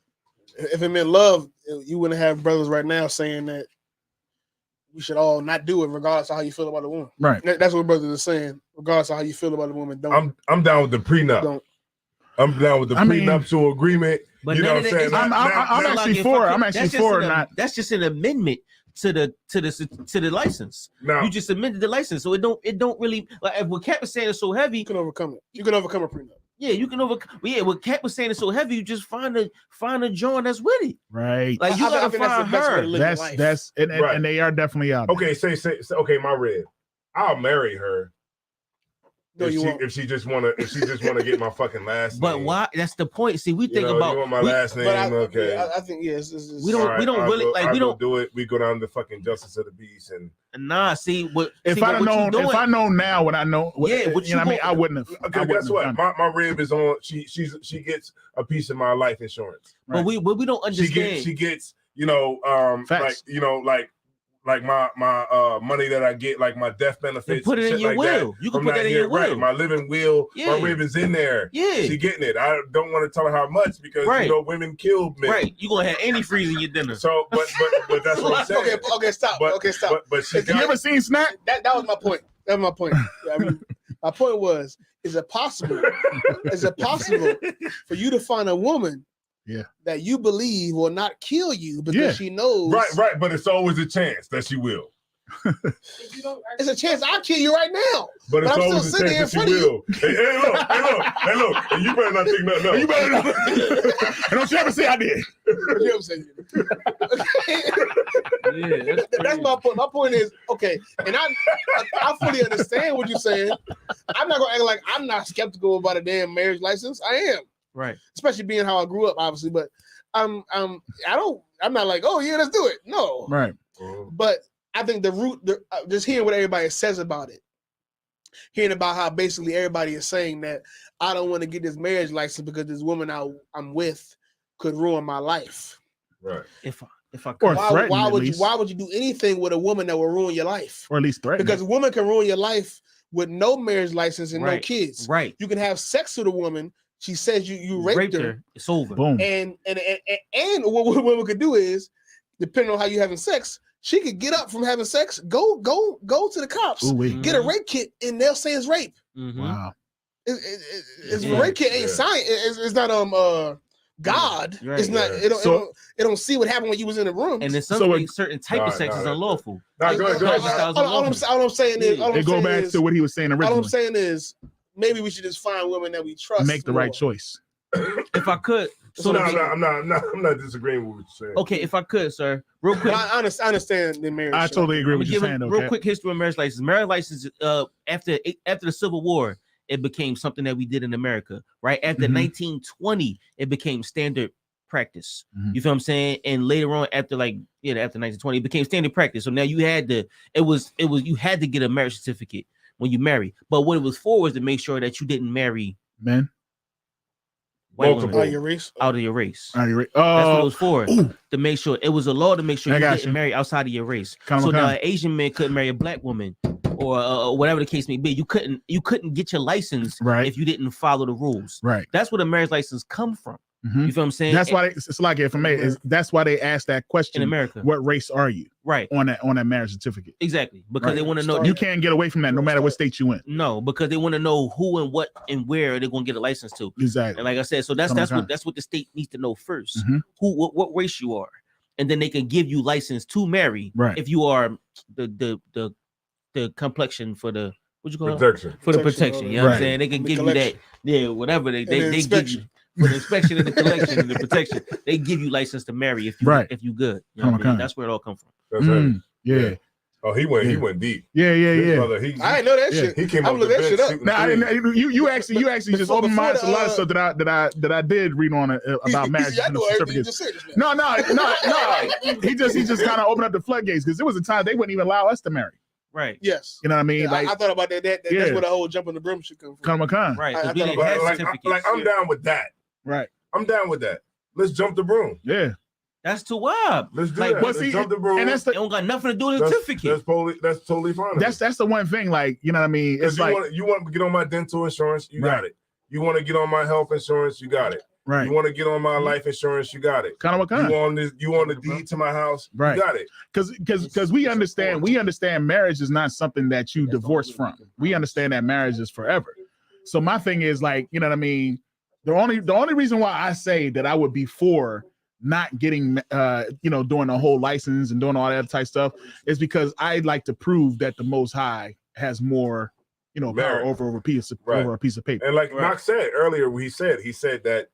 If it meant love, you wouldn't have brothers right now saying that we should all not do it, regardless of how you feel about a woman. Right. That's what brothers are saying. Regardless of how you feel about a woman, don't. I'm down with the prenup. Don't. I'm down with the prenuptial agreement. But you know what I'm saying? I'm actually for. I'm actually for. That's just an amendment to the license. No. You just amended the license, so it don't really. Like, what Cap is saying is so heavy, you can overcome it. You can overcome a prenup. Yeah, you can overcome. Yeah, what Cap was saying is so heavy. You just find a John that's with it. Right. Like you gotta find her. That's and they are definitely out. Okay, say okay, my red. I'll marry her. No, if she just wanna get my fucking last name. But why? That's the point. See, we think about you want my last name. Okay, I think yes. We don't really do it. We go down to fucking Justice of the Peace and nah. See what? If I know now what I know, yeah. What you know what I mean? I wouldn't have. Okay, guess what? My rib is on. She gets a piece of my life insurance. Right. But we don't understand. She gets like my money that I get, like my death benefits. You put it in your will. You can put that in your will. Right, my living will. Yeah. My rib is in there. Yeah, she getting it. I don't want to tell her how much because women kill men. Right, you gonna have antifreeze in your dinner. So, but that's what I'm saying. Okay, stop. But you ever seen Snack? That was my point. That was my point. I mean, my point was: is it possible for you to find a woman? Yeah, that you believe will not kill you because she knows. Right, but it's always a chance that she will. It's a chance I'll kill you right now. But it's always a chance that she will. Hey, look, and you better not think nothing else. You better not. And don't you ever say I did. That's my point. My point is, okay, and I fully understand what you're saying. I'm not gonna act like I'm not skeptical about a damn marriage license. I am. Right, especially being how I grew up, obviously. But I'm not like, oh yeah, let's do it. No, right. But I think just hearing what everybody says about it, hearing about how basically everybody is saying that I don't want to get this marriage license because this woman I'm with could ruin my life. Right. If I could, why would you do anything with a woman that will ruin your life, or at least threaten? Because a woman can ruin your life with no marriage license and no kids. Right. You can have sex with a woman. She says you raped her. It's over. Boom. And what we could do is, depending on how you having sex, she could get up from having sex, go to the cops, get a rape kit, and they'll say it's rape. Mm-hmm. Wow. It's rape kit ain't science. It's not God. Right. It's not. It don't see what happened when you was in the room. And then certain type of sex is unlawful. Go ahead. All I'm saying is, it go back to what he was saying originally. All I'm saying is, maybe we should just find women that we trust. Make the right choice. If I could, I'm not disagreeing with what you're saying. Okay, if I could, sir, real quick. I understand the marriage. I totally agree with you saying. Real quick history of marriage license. Marriage license. After the Civil War, it became something that we did in America. Right after 1920, it became standard practice. You feel what I'm saying? And later on, after 1920, it became standard practice. So now you had to, you had to get a marriage certificate when you marry. But what it was for was to make sure that you didn't marry men. White women out of your race. Out of your race. Out of your race. That's what it was for. To make sure it was a law to make sure you didn't marry outside of your race. So now an Asian man couldn't marry a black woman, or whatever the case may be. You couldn't get your license if you didn't follow the rules. Right. That's where the marriage license come from. You feel what I'm saying? That's why it's like that's why they ask that question in America. What race are you? Right. On that marriage certificate. Exactly. Because they want to know. You can't get away from that no matter what state you in. No, because they want to know who and what and where they're gonna get a license to. Exactly. And like I said, so that's what the state needs to know first. What race you are. And then they can give you license to marry if you are the complexion for the what you call protection. For the protection. You know what I'm saying? They can give you that, whatever they give you. For the inspection and the collection and the protection, they give you license to marry if you good. You know what I mean? That's where it all comes from. That's right. Yeah. Oh, he went deep. Yeah. Brother, I didn't know that shit. He came up with that shit up. Now, you actually just opened my eyes to a lot of stuff that I did read on about marriage and certificates. No. He just kind of opened up the floodgates because there was a time they wouldn't even allow us to marry. Right. Yes. You know what I mean? Yeah, I thought about that. That's where the whole jump in the brim should come from. Right. I'm down with that. Right. I'm down with that. Let's jump the broom. Yeah. That's too wild. Let's do that. Let's jump the broom. And it don't got nothing to do with the certificate. That's totally fine. That's the one thing, like, you know what I mean? It's you want to get on my dental insurance, you got it. You want to get on my health insurance, you got it. Right. You want to get on my life insurance, you got it. Kind of. You want the deed to my house, you got it. Because we understand marriage is not something that you divorce from. We understand that marriage is forever. So my thing is, like, you know what I mean? The only reason why I say that I would be for not getting doing the whole license and doing all that type stuff is because I'd like to prove that the Most High has more power over a piece of paper. And like Knox said earlier, he said that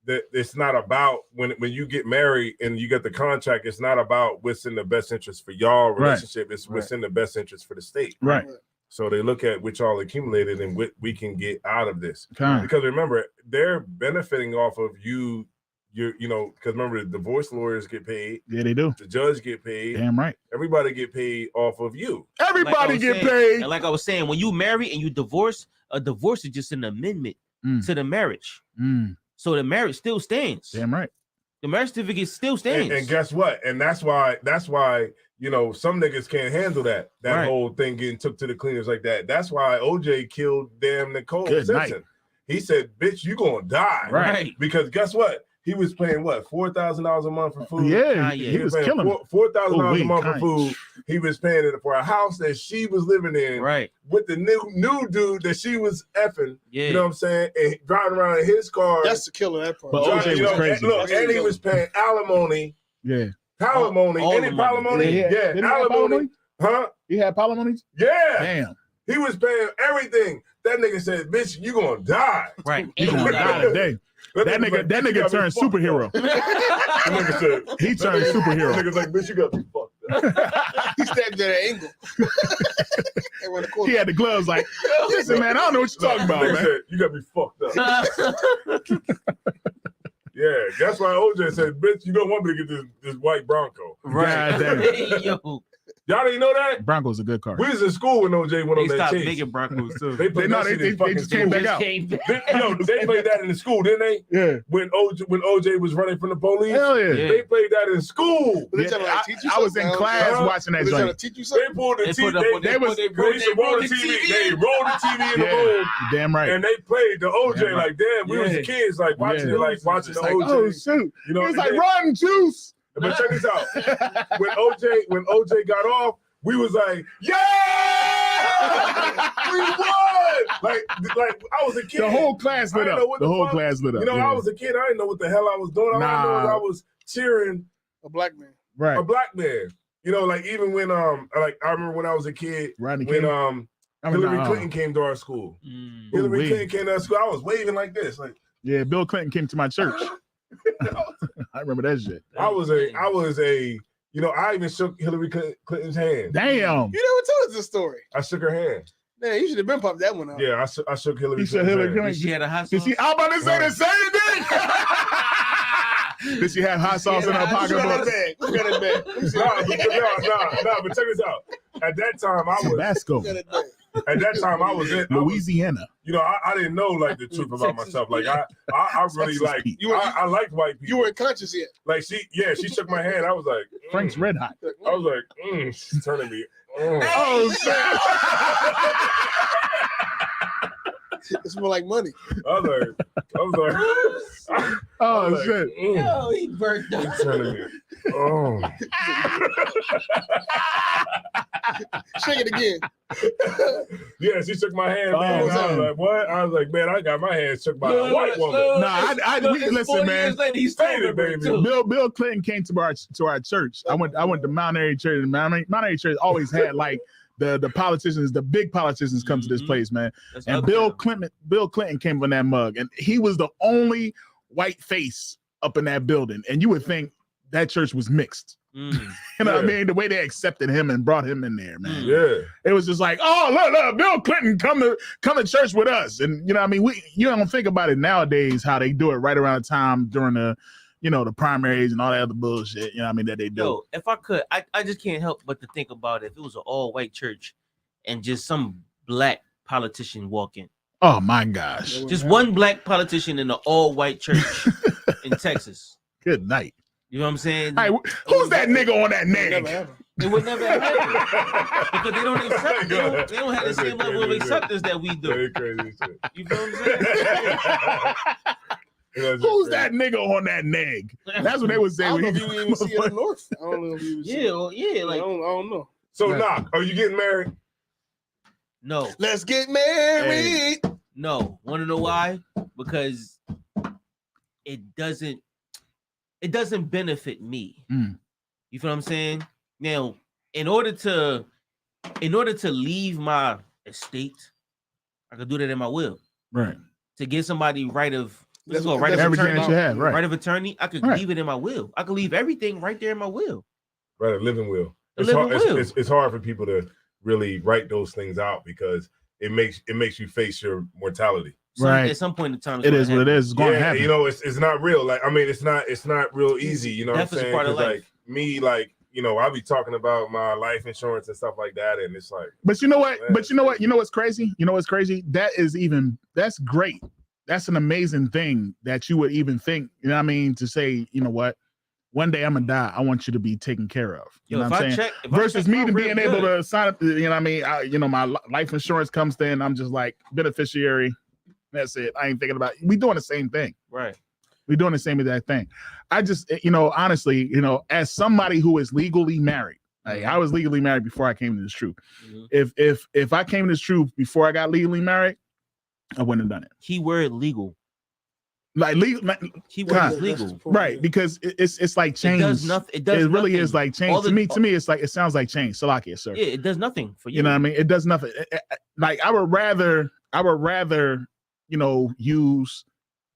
it's not about when you get married and you get the contract, it's not about what's in the best interest for y'all relationship, it's what's in the best interest for the state. Right. So they look at what y'all accumulated and what we can get out of this. Because remember, they're benefiting off of you. Because remember, the divorce lawyers get paid. Yeah, they do. The judge get paid. Damn right. Everybody get paid off of you. Everybody get paid. And like I was saying, when you marry and you divorce, a divorce is just an amendment to the marriage. So the marriage still stands. Damn right. The marriage certificate still stands. And guess what? And that's why some niggas can't handle that whole thing getting took to the cleaners like that. That's why OJ killed damn Nicole Simpson. He said, "Bitch, you gonna die." Right. Because guess what? He was paying $4,000 a month for food. Yeah, he was killing $4,000 a month for food. He was paying it for a house that she was living in, with the new dude that she was effing. Yeah. You know what I'm saying? And driving around in his car. That's the killer. That part. But OJ was crazy. And he was paying alimony. Yeah. Palimony. Any palimony? Yeah. Alimony. Huh? He had palimony? Yeah. Damn. He was paying everything. That nigga said, "Bitch, you gonna die." Right. You gonna die today. That nigga turned superhero. Nigga said, he turned superhero. Nigga's like, "Bitch, you got me fucked up." He stabbed at an angle. He had the gloves like, "Listen, man, I don't know what you're talking about, man." Said, "You got me fucked up." Yeah, that's why OJ said, "Bitch, you don't want me to get this white Bronco." Right. Y'all didn't know that? Bronco's a good car. We was in school when OJ went on that chase. They stopped making Broncos too. They just came back out. They played that in the school, didn't they? Yeah. When OJ was running from the police. Hell yeah. They played that in school. Yeah, I was in class watching that joint. They pulled the TV. They rolled the TV in the room. Damn right. And they played the OJ like, damn, we was kids like watching the OJ. Oh shoot. It was like Rotten Juice. But check this out. When OJ got off, we was like, yeah, we won. Like I was a kid. The whole class lit up. I was a kid. I didn't know what the hell I was doing. All I know is I was cheering a black man. Right. A black man. Like even when I remember when I was a kid, Hillary Clinton came to our school. Hillary Clinton came to our school. I was waving like this, like, yeah, Bill Clinton came to my church. I remember that shit. I even shook Hillary Clinton's hand. Damn. You never told us this story. I shook her hand. Man, you should have been popped that one out. Yeah, I shook Hillary Clinton's hand. She had a hot sauce. I'm about to say the same thing. Did she have hot sauce in her pocketbook? Look at it back. No, but check this out. At that time, I was Tabasco. At that time, I was in Louisiana. I didn't know like the truth about myself. Like I really like I liked white people. You weren't conscious yet. Like she shook my hand. I was like, Frank's Red Hot. I was like, she's turning me. Oh shit. It's more like money. I was like, oh shit. Yo, he burnt up. Turning me. Oh. Shake it again. Yeah, she shook my hand. Man. I was like, what? I was like, man, I got my hand shook by a white woman. Listen, man. He stayed it, baby. Bill Clinton came to our church. I went to Mount Airy Church, and Mount Airy Church always had like the politicians, the big politicians come to this place, man. And Bill Clinton came from that mug, and he was the only white face up in that building. And you would think that church was mixed. You know what I mean? The way they accepted him and brought him in there, man. Yeah. It was just like, oh, look, Bill Clinton come to church with us. And you know what I mean? You don't think about it nowadays, how they do it right around the time during the primaries and all that other bullshit, you know what I mean, that they do. Yo, if I could, I just can't help but to think about if it was an all-white church and just some black politician walking. Oh my gosh. Just one black politician in an all-white church in Texas. Good night. You know what I'm saying? Hey, who's that nigga on that name? It would never happen because they don't accept. They don't have the same level of acceptance that we do. Very crazy shit. You know what I'm saying? Who's that nigga on that neg? That's what they would say. I don't know if you even see it in the North. I don't know if you see it. Yeah. Like I don't know. So, Knock, are you getting married? No. Let's get married. No. Want to know why? Because it doesn't benefit me. You feel what I'm saying? Now, in order to leave my estate, I could do that in my will. Right. To get somebody right of everything that you have, right. Right of attorney, I could leave it in my will. I could leave everything right there in my will. Right, a living will. It's hard for people to really write those things out because it makes you face your mortality. Right. At some point in time, it is what it is. It's going to happen. You know, it's not real. Like, I mean, it's not real easy. You know what I'm saying? Part of life. Like me, like, you know, I'll be talking about my life insurance and stuff like that, and it's like. But you know what? Man. But you know what? You know what's crazy? You know what's crazy? That's great. That's an amazing thing that you would even think. You know what I mean? To say, you know what? One day I'm gonna die. I want you to be taken care of. You know what I'm saying? Versus me to being able to sign up. You know what I mean? My life insurance comes in. I'm just like beneficiary. That's it. I ain't thinking about it. We doing the same thing. Right. We're doing the same exact thing. I just, honestly, as somebody who is legally married, like I was legally married before I came to this truth. Mm-hmm. If I came to this truth before I got legally married, I wouldn't have done it. Keyword legal. Like legal. Keyword is legal. Right. Because it's like change. It does nothing. It really is like change. To me, it's like, it sounds like change. Salakia, sir. Yeah, it does nothing for you. You know what I mean? It does nothing. Like I would rather, use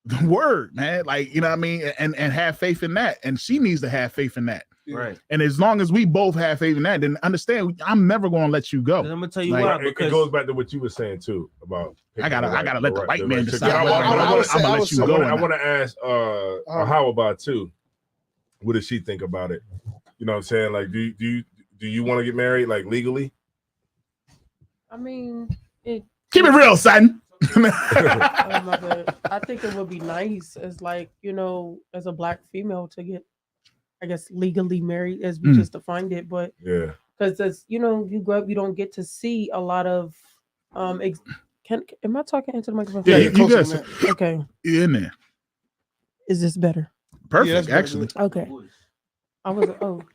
the word, man. Like, you know what I mean? And have faith in that. And she needs to have faith in that. Right. And as long as we both have faith in that, then understand I'm never going to let you go. I'm gonna tell you why. Because it goes back to what you were saying too about I gotta let the white man decide. I want to ask how about too? What does she think about it? You know what I'm saying? Like, do you want to get married like legally? I mean, keep it real, son. Oh my God. I think it would be nice as like, as a black female to get, I guess, legally married as we just defined it. But yeah, because as you grow up, you don't get to see a lot of am I talking into the microphone? Yeah, you good. Okay. You're in there. Is this better? Perfect, actually. Okay. I was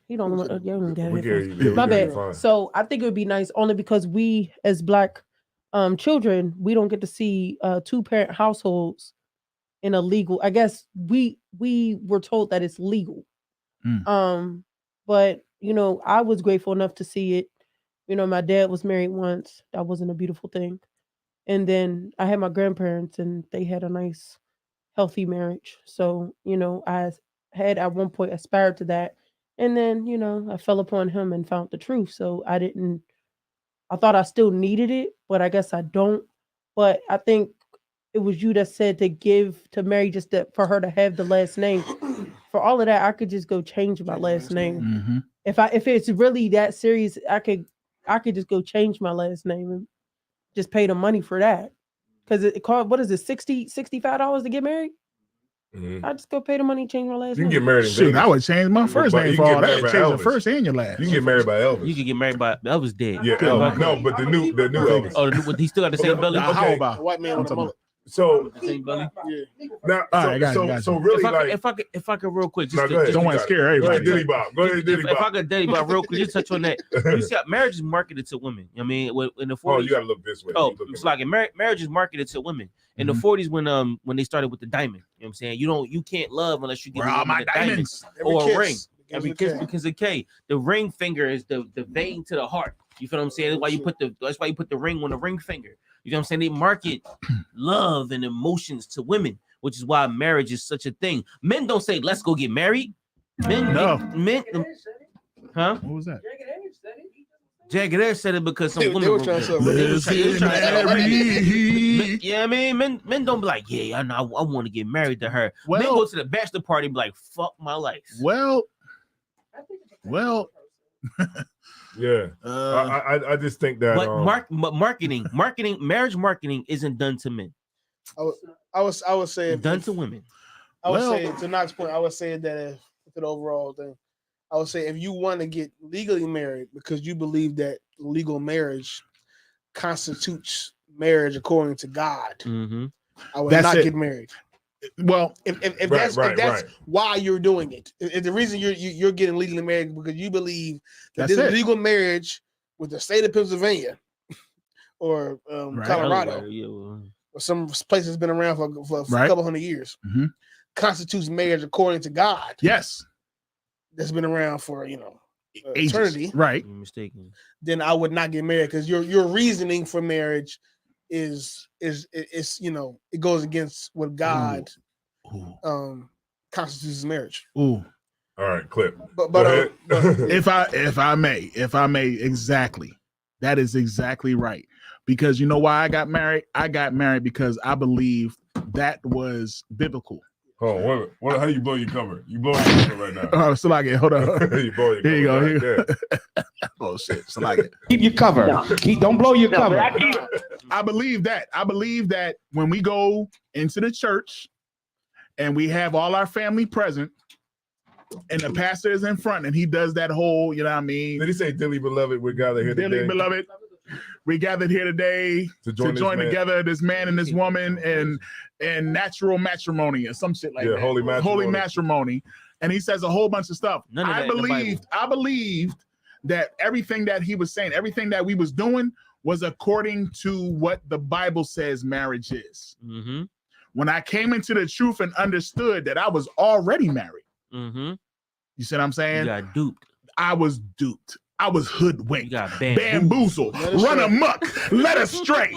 he don't want to my bad. So I think it would be nice only because we as black children, we don't get to see 2-parent households in a legal. I guess we were told that it's legal. But I was grateful enough to see it. My dad was married once. That wasn't a beautiful thing. And then I had my grandparents and they had a nice, healthy marriage. So, I had at one point aspired to that. And then, I fell upon him and found the truth. So I thought I still needed it, but I guess I don't. But I think it was you that said to marry just for her to have the last name. for all of that, I could just go change my last name. Mm-hmm. If it's really that serious, I could just go change my last name and just pay the money for that. Because it cost, what is it, $65 to get married? Mm-hmm. I just go pay the money, change my last name. You can get married in Shoot, Vegas. I would change my first name for all that. Change the Elvis. first and your last. You can get married by Elvis. You can get married by Elvis dead. Yeah, Elvis. No, but the new Elvis. Oh, he still got the same belly. How about A white man with a mullet. So The same belly. Yeah. now, so If really, I could real quick, just No, go ahead. don't want to scare Go ahead, everybody. Diddy Bob. Go ahead, Diddy if I Bob. could Diddy Bob real quick, just touch on that. You see, marriage is marketed to women. I mean, in the 40s. Oh, you gotta look this way. Oh, it's like marriage is marketed to women. In the 40s, when they started with the diamond, you know what I'm saying? You can't love unless you get Where are my diamonds? or a ring. Every kiss because of K. The ring finger is the vein to the heart. You feel what I'm saying? That's why you put the ring on the ring finger. You know what I'm saying? They market love and emotions to women, which is why marriage is such a thing. Men don't say, let's go get married. Men, huh? What was that? Jagged Edge said it because some They women were trying to yeah, I mean, men don't be like, yeah, I know, I want to get married to her. Men go to the bachelor party and be like, fuck my life. Well, Yeah, I just think that. But marriage marketing isn't done to men. I would say It's done to women. I would say to Knox's point. I would say that to the overall thing. I would say if you want to get legally married because you believe that legal marriage constitutes marriage according to God, I would not get married. Well, if that's why you're doing it, if the reason you're getting legally married because you believe that this legal marriage with the state of Pennsylvania or Colorado or some place that's been around for a couple hundred years constitutes marriage according to God. Yes, that's been around for ages. Eternity. Right? You're mistaken. Then I would not get married because your reasoning for marriage is it goes against what God constitutes marriage. Ooh. All right, clip. But if I may, exactly. That is exactly right. Because you know why I got married? I got married because I believe that was biblical. Oh, how do you blow your cover? You blowing your cover right now. Oh, Salaki, hold on. You blow your Here you go. cover Here you go. Oh shit, Salaki. Keep your cover. Don't blow your cover. I believe that. I believe that when we go into the church and we have all our family present, and the pastor is in front, and he does that whole, you know what I mean? Did he say, "Dearly beloved, we're gathered here today"? Dearly beloved, we gathered here today to join together, this man and this woman, and natural matrimony or some shit like that. Holy matrimony. And he says a whole bunch of stuff. I believed that everything that he was saying, everything that we was doing was according to what the Bible says marriage is. Mm-hmm. When I came into the truth and understood that I was already married, you see what I'm saying? You got duped. I was duped. I was hoodwinked. You got bamboozled. Run amok. Led astray.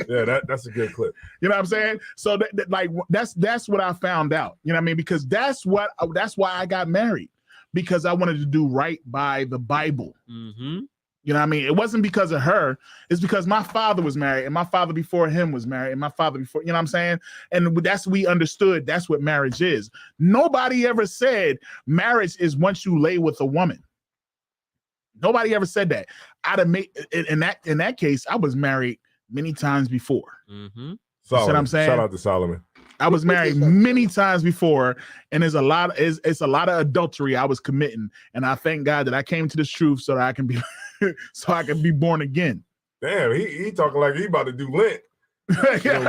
Yeah, that's a good clip. You know what I'm saying? So that's what I found out. You know what I mean? Because that's why I got married, because I wanted to do right by the Bible. You know what I mean? It wasn't because of her. It's because my father was married, and my father before him was married, and my father before, you know what I'm saying? And we understood that's what marriage is. Nobody ever said marriage is once you lay with a woman. Nobody ever said that. In that case, I was married many times before. Solomon. You see what I'm saying? Shout out to Solomon. I was married many times before, and it's a lot of adultery I was committing. And I thank God that I came to this truth so that I can be born again. Damn, he talking like he about to do Lent. Ain't it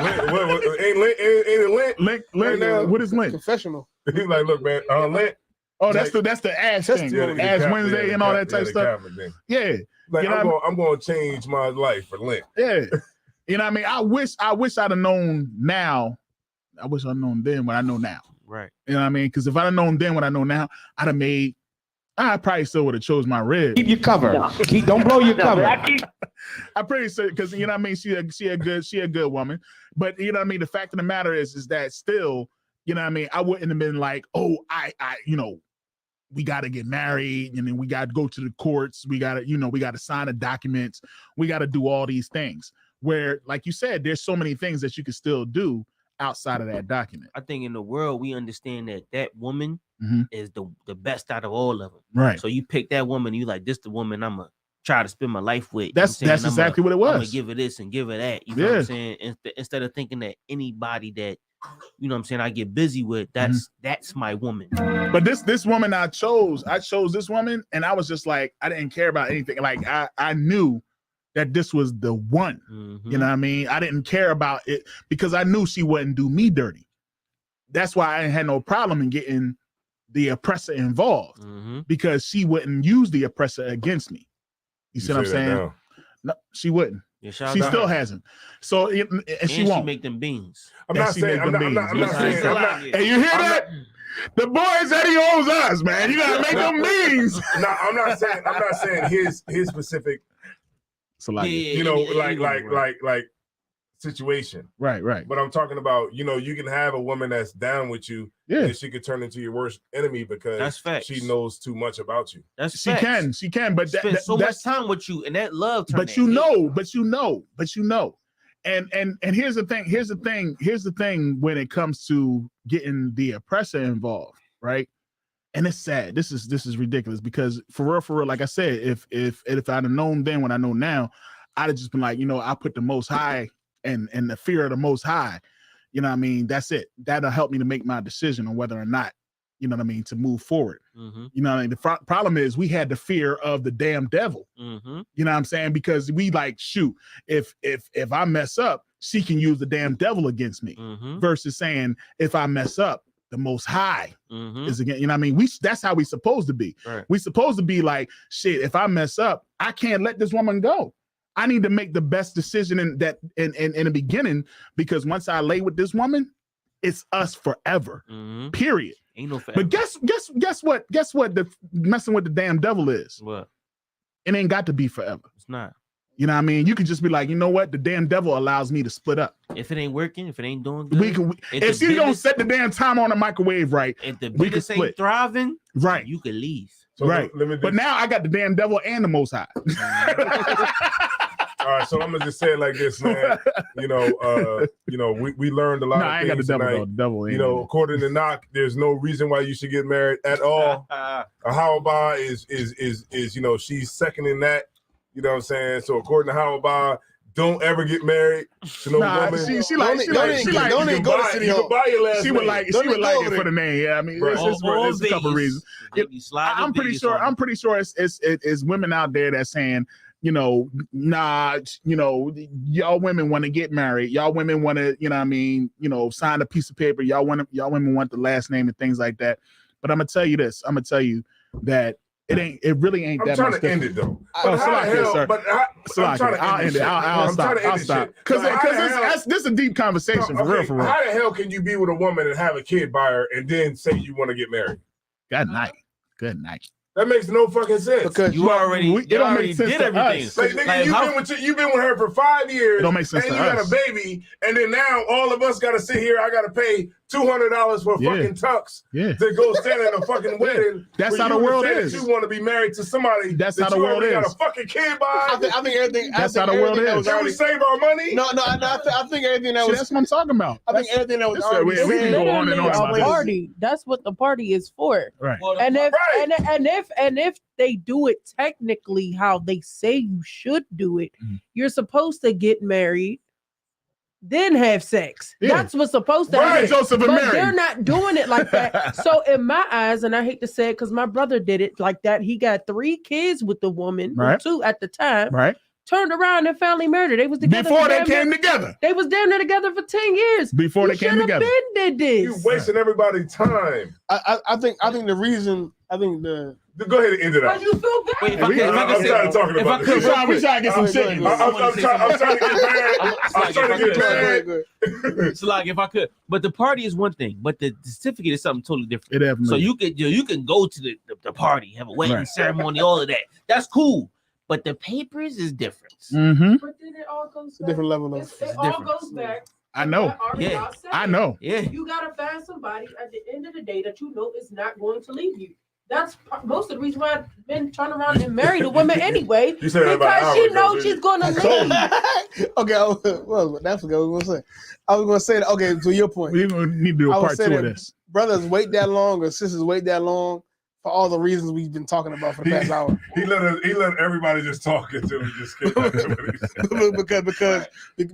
Lent? Lent. What is Lent? Confessional. He's like, look, man, Lent. Oh, that's the ass thing. Ass Wednesday and all that type of stuff. Yeah. Like, I'm going to change my life for Lent. Yeah. You know what I mean? I wish I'd have known now. I wish I'd known then what I know now. Right. You know what I mean? Because if I'd have known then what I know now, I probably still would have chose my rib. Keep your cover. Don't blow your cover. I pretty sure, because you know what I mean, she a good woman. But you know what I mean, the fact of the matter is that still, you know what I mean, I wouldn't have been like, oh, I we got to get married, and then we got to go to the courts, we got to sign the documents, we got to do all these things. Where, like you said, there's so many things that you can still do outside of that document. I think in the world we understand that woman is the best out of all of them. Right. So you pick that woman, you like, this the woman I'm gonna try to spend my life with. That's exactly what it was. I'm gonna give her this and give her that. You know what I'm saying? Instead of thinking that anybody that, you know what I'm saying, I get busy with, that's my woman. But this woman I chose this woman, and I was just like, I didn't care about anything. Like I knew that this was the one. You know what I mean? I didn't care about it because I knew she wouldn't do me dirty. That's why I had no problem in getting the oppressor involved because she wouldn't use the oppressor against me. You see what I'm saying? No, she wouldn't. Yeah, she still hasn't. So and she won't. She make them beans. I'm not saying. I'm not saying. Hey, you hear that? The boy said he owes us, man. You gotta make them beans. No, I'm not saying his specific. So like, you know, like situation. Right. But I'm talking about, you know, you can have a woman that's down with you, and she could turn into your worst enemy because she knows too much about you. She can, but spend so much time with you, and that love. But you know. And here's the thing when it comes to getting the oppressor involved, right? And it's sad. This is ridiculous because for real, like I said, if I'd have known then what I know now, I'd have just been like, you know, I put the Most High and the fear of the Most High. You know what I mean? That's it. That'll help me to make my decision on whether or not, you know what I mean, to move forward. You know what I mean? The problem is we had the fear of the damn devil. You know what I'm saying? Because we like, shoot, if I mess up, she can use the damn devil against me versus saying if I mess up, the Most High is again, you know what I mean? That's how we supposed to be. Right. We supposed to be like, shit, if I mess up, I can't let this woman go. I need to make the best decision in the beginning, because once I lay with this woman, it's us forever. Period. Ain't no forever. But guess what? Guess what? The messing with the damn devil is. What? It ain't got to be forever. It's not. You know what I mean? You could just be like, you know what? The damn devil allows me to split up. If it ain't working, if it ain't doing good, if she don't set the damn time on the microwave right, if the business ain't thriving, right, you can leave. So right. But now I got the damn devil and the Most High. All right, so I'm gonna just say it like this, man. We learned a lot of things tonight. You know, according to Knock, there's no reason why you should get married at all. Hawaba is you know, she's seconding that. You know what I'm saying? So according to Hawaba, don't ever get married to no woman. She like don't even go to City Hall. She would like it for the name. Yeah, I mean, it's a couple reasons. I'm pretty sure it's women out there that's saying, you know, nah, you know, y'all women want to get married. Y'all women want to, you know what I mean, you know, sign a piece of paper. Y'all women want the last name and things like that. But I'm gonna tell you this. I'm gonna tell you that it really ain't that much. I'm trying to end it though. I'll end it. I'll stop. Because this is a deep conversation for real. How the hell can you be with a woman and have a kid by her and then say you want to get married? Good night. That makes no fucking sense. Because you already did everything. You've been with her for 5 years. It don't make sense. And you got a baby, and then now all of us got to sit here. I got to pay $200 for fucking tux to go stand at a fucking wedding. That's how the world is. You want to be married to somebody. That's how the world is. Got a fucking kid by. I think everything. That's how the world is. Can we save our money? No. I think everything that was. That's what I'm talking about. I think everything that was already we can go on and on about this. Party. That's what the party is for. Right. And if they do it technically how they say you should do it, you're supposed to get married, then have sex. That's what's supposed to happen. Joseph and Mary. They're not doing it like that. So in my eyes, and I hate to say it because my brother did it like that, he got 3 kids with the woman, 2 at the time. Right. Turned around and finally married. They was together before they came together. They was damn near together for 10 years. Before they came together. Did this. You wasting everybody's time. I think the reason. Go ahead and end it out. You feel bad. Wait, I'm trying to talk about this. We trying to get some chicken. I'm trying to get married. It's like if I could, but the party is one thing, but the certificate is something totally different. It definitely. So you can go to the party, have a wedding ceremony, all of that. That's cool. But the papers is different. But then it all goes back. Different level of. It all goes back. I know. I know. You gotta find somebody at the end of the day that you know is not going to leave you. That's most of the reason why men turn around and marry the woman anyway. You said that about because she knows she's gonna leave. Okay, well, that's what I was gonna say. I was gonna say that. Okay, to your point, we need to do a part 2 of this. Brothers wait that long, or sisters wait that long for all the reasons we've been talking about for the past hour. He let everybody just talk until we just kidding.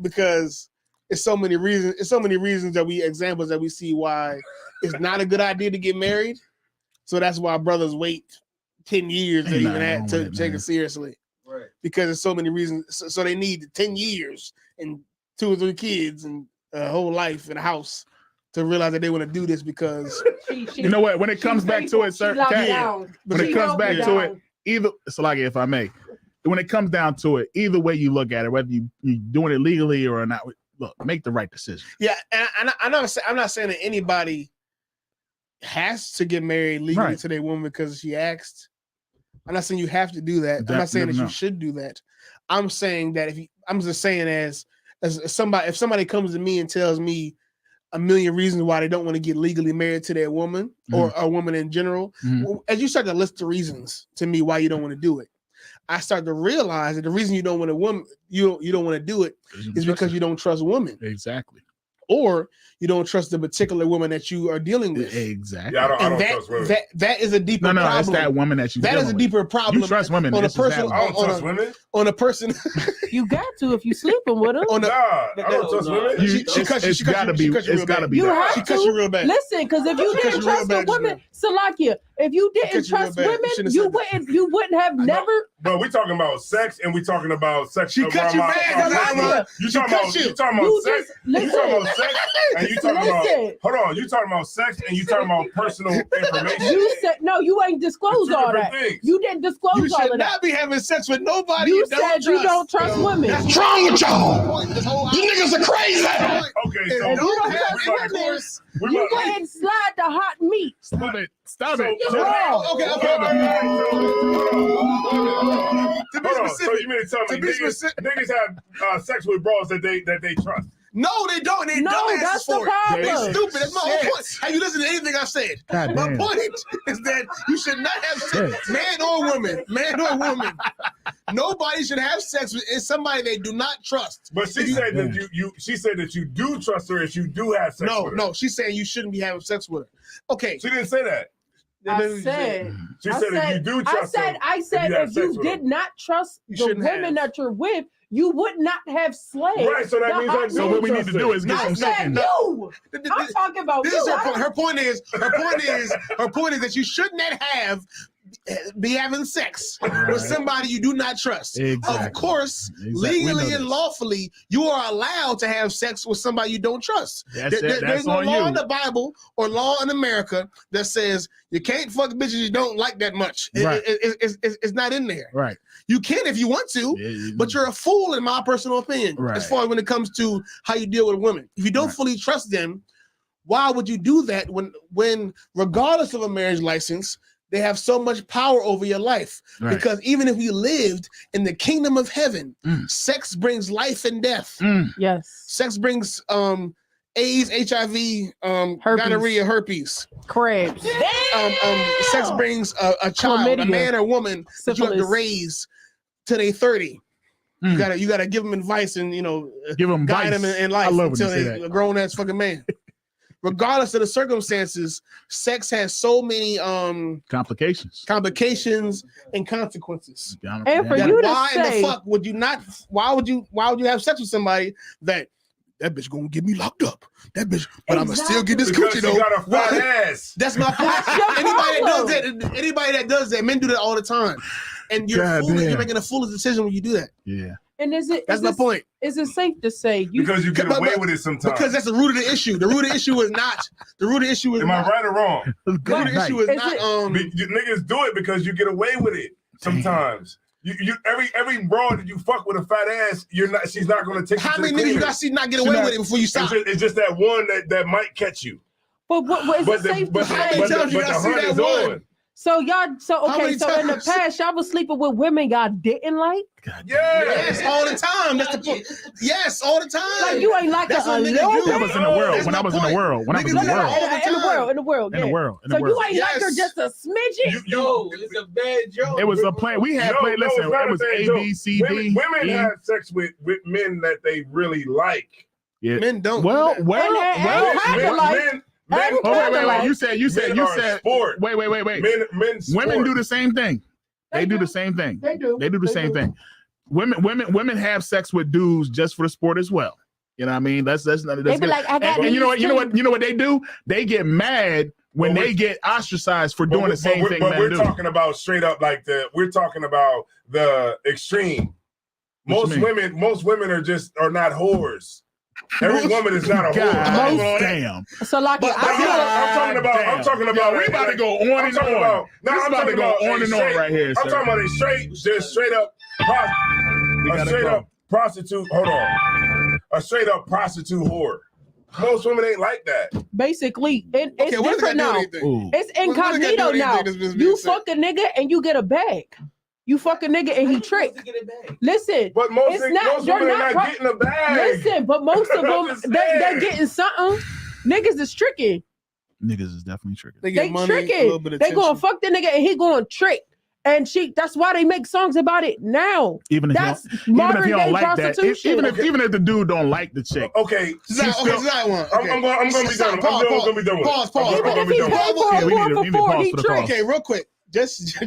because it's so many reasons. It's so many reasons that examples that we see why it's not a good idea to get married. So that's why brothers wait 10 years to take it seriously. Right. Because there's so many reasons. So they need 10 years and 2 or 3 kids and a whole life in a house to realize that they want to do this because you know what? When it comes back to it, sir, when it comes back to it, either Salaki, if I may, when it comes down to it, either way you look at it, whether you're doing it legally or not, look, make the right decision. Yeah, and I'm not saying that anybody has to get married legally to their woman because she asked. I'm not saying you have to do that. I'm not saying that you should do that. I'm saying that I'm just saying as somebody, if somebody comes to me and tells me a million reasons why they don't want to get legally married to their woman or a woman in general, as you start to list the reasons to me why you don't want to do it, I start to realize that the reason you don't want a woman, you don't want to do it is because you don't trust women. Exactly. Or you don't trust the particular woman that you are dealing with. Exactly. Yeah, I don't trust women. That is a deeper problem. No, it's that woman that you. That is a deeper problem. You trust women on a person. I don't trust women. On a person. You got to if you sleeping with her. I don't trust women. It's gotta be. It's gotta be. You have she cuts you real bad. Listen, because if you didn't trust the women, Salakia, if you didn't trust women, you wouldn't have never. But we talking about sex, and we talking about sex. She cut you bad. You talking about sex? You talking about sex? And you talking about hold on? You talking about sex, and you talking about personal information? You said no. You ain't disclosed all that. You didn't disclose all of that. You should not be having sex with nobody. You said you don't trust women. What's wrong with y'all? You niggas are crazy. Okay, so you don't trust women. You wouldn't slide the hot meat. Stop it. Okay. So you mean to tell me niggas have sex with bros that they trust? No, they don't. They don't. That's the problem. They're stupid. That's my whole point. Have you listened to anything I said? My point is that you should not have sex, man or woman. Nobody should have sex with somebody they do not trust. But she said that she said that you do trust her if you do have sex with her. No, she's saying you shouldn't be having sex with her. Okay. She didn't say that. I said if you do trust her. I said if you did not trust the women that you're with, you would not have slayed. Right, so that means so what we need to do is get some seconds. I'm talking about this. Is her point is that you should not be having sex with somebody you do not trust. Exactly. Of course, legally and lawfully, you are allowed to have sex with somebody you don't trust. There's no law in the Bible or law in America that says you can't fuck bitches you don't like that much. Right. It's not in there. Right. You can if you want to, but you're a fool in my personal opinion. Right. As far as when it comes to how you deal with women. If you don't fully trust them, why would you do that when regardless of a marriage license, they have so much power over your life? Right. Because even if we lived in the kingdom of heaven, sex brings life and death. Yes. Sex brings AIDS, HIV, gonorrhea, herpes. Crabs. Sex brings a child, chlamydia, a man or woman that you have to raise till they 30. You gotta give them advice and give them guide them in life until they're a grown ass fucking man. Regardless of the circumstances, sex has so many complications and consequences. And for you to why say, in the fuck would you not? Why would you have sex with somebody that bitch gonna get me locked up? That bitch, but I'ma still get this coochie though. You got a fat ass. That's my point. Anybody that does that, men do that all the time, and you're making a foolish decision when you do that. Yeah. And that's my point. Is it safe to say because you get away with it sometimes? Because that's the root of the issue. The root of the issue is not. The root of the issue is. Am I right or wrong? The root of the issue is not. Niggas do it because you get away with it sometimes. You every broad that you fuck with a fat ass, she's not going to take. How many niggas you got to see not get away with it before you stop? It's just that one that might catch you. But is it safe to say? How many times you got to see that one? So y'all, so How okay, many so in the times? past, y'all was sleeping with women y'all didn't like. Yes, all the time. That's the point. Yes, all the time. Like you ain't like That's a what niggas little do. bit. That was in the world. That's When I my was in the point. world. When I was in Niggas the do that world. all the In the world, In the world. So you ain't like her Yes. just a smidget. Yo, it's a bad joke. It was a plan. We had play. Listen, it's not it was bad A, joke. B, C, D. Women E. have sex with men that they really like. Yeah. Men don't. Well. And kinda like. Men, Oh, wait. like- You said. men are sport. Wait. Men sport. Women do the same thing. They do the same thing. They do. They do the same thing. Women have sex with dudes just for the sport as well. You know what I mean? That's They be good. like, I got And you know these what? two. You know what they do? They get mad when they get ostracized for doing the same thing. But men we're do. talking about straight up we're talking about the extreme. What you mean? Most women are not whores. Every woman is not a whore. God damn. So like, I'm talking about. We about to go on and on. This about to go on and on right here. I'm talking about a straight up prostitute. Hold on, a straight up prostitute whore. Most women ain't like that. basically, it's different now. Ooh. It's incognito now. You fuck a nigga and you get a bag. You fuck a nigga and he trick. Listen, But most it's not. women You're are not not getting a bag. Listen, but most of I'm them just they're saying. getting something. Niggas is tricking. Niggas is definitely tricking. They They get money, a little tricking. bit of They gonna attention. fuck the nigga and he gonna trick. And that's why they make songs about it now. Even if That's you modern don't day like that, prostitution. even if the dude don't like the chick. Okay, I'm gonna be done. I'm gonna be done with it. Pause. Even if he paid for Yeah, a we need to four for four, pause he for the trick. cause. Okay, real quick. Just I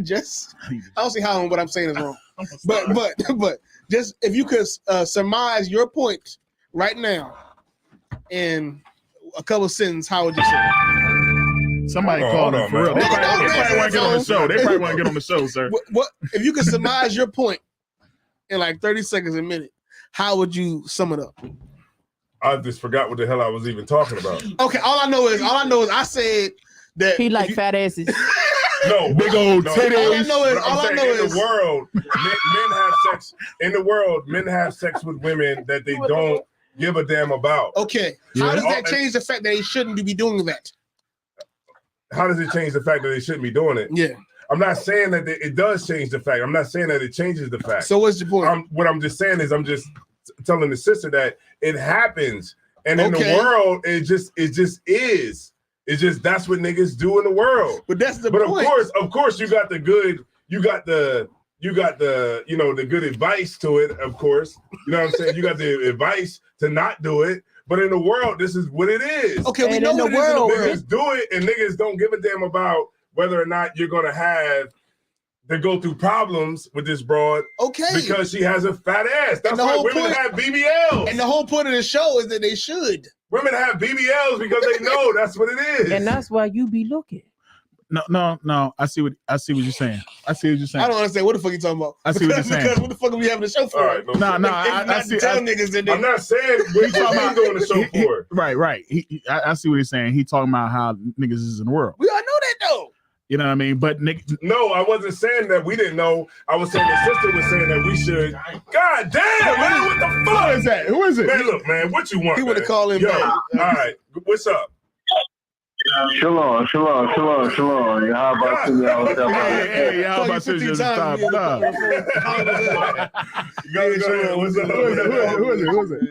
don't see how what I'm saying is wrong. But just if you could surmise your point right now in a couple of sentences, how would you say it? Somebody Hold called on, him for real. man. They probably want to get on the show. They probably want to get on the show, sir. What if you could surmise your point in like 30 seconds a minute? How would you sum it up? I just forgot what the hell I was even talking about. Okay, all I know is I said that He like fat asses. No, Big old titties. All I know is in the world, men have sex. In the world, men have sex with women that they don't give a damn about. Okay, how does that change the fact that they shouldn't be doing that? How does it change the fact that they shouldn't be doing it? Yeah, I'm not saying that it does change the fact. I'm not saying that it changes the fact. So what's the point? What I'm just saying is I'm just telling the sister that it happens, and in the world, it just is. It's just that's what niggas do in the world. But that's the point. Of course, you got the good. You got the the good advice to it. Of course, you know what I'm saying. You got the advice to not do it. But in the world, this is what it is. Okay, we know what it is in the world. Niggas do it, and niggas don't give a damn about whether or not you're gonna have to go through problems with this broad. Okay, because she has a fat ass. That's why women have BBLs. And the whole point of the show is that they should. Women have BBLs because they know that's what it is. And that's why you be looking. No. I see what you're saying. I don't understand what the fuck you talking about. I see what you're saying. Because what the fuck are we having the show for? Right, I see. Niggas that I'm not saying what he's doing the show for. Right. I see what he's saying. He talking about how niggas is in the world. We all know that though. You know what I mean? But no, I wasn't saying that we didn't know. I was saying the sister was saying that we should. God damn, man, what the fuck? Who is that? Who is it? Man, look, man, what you want? He would have called him. Yo, all right, what's up? Shalom. How about you? Hey, how about you? Stop. What's up? Who is it?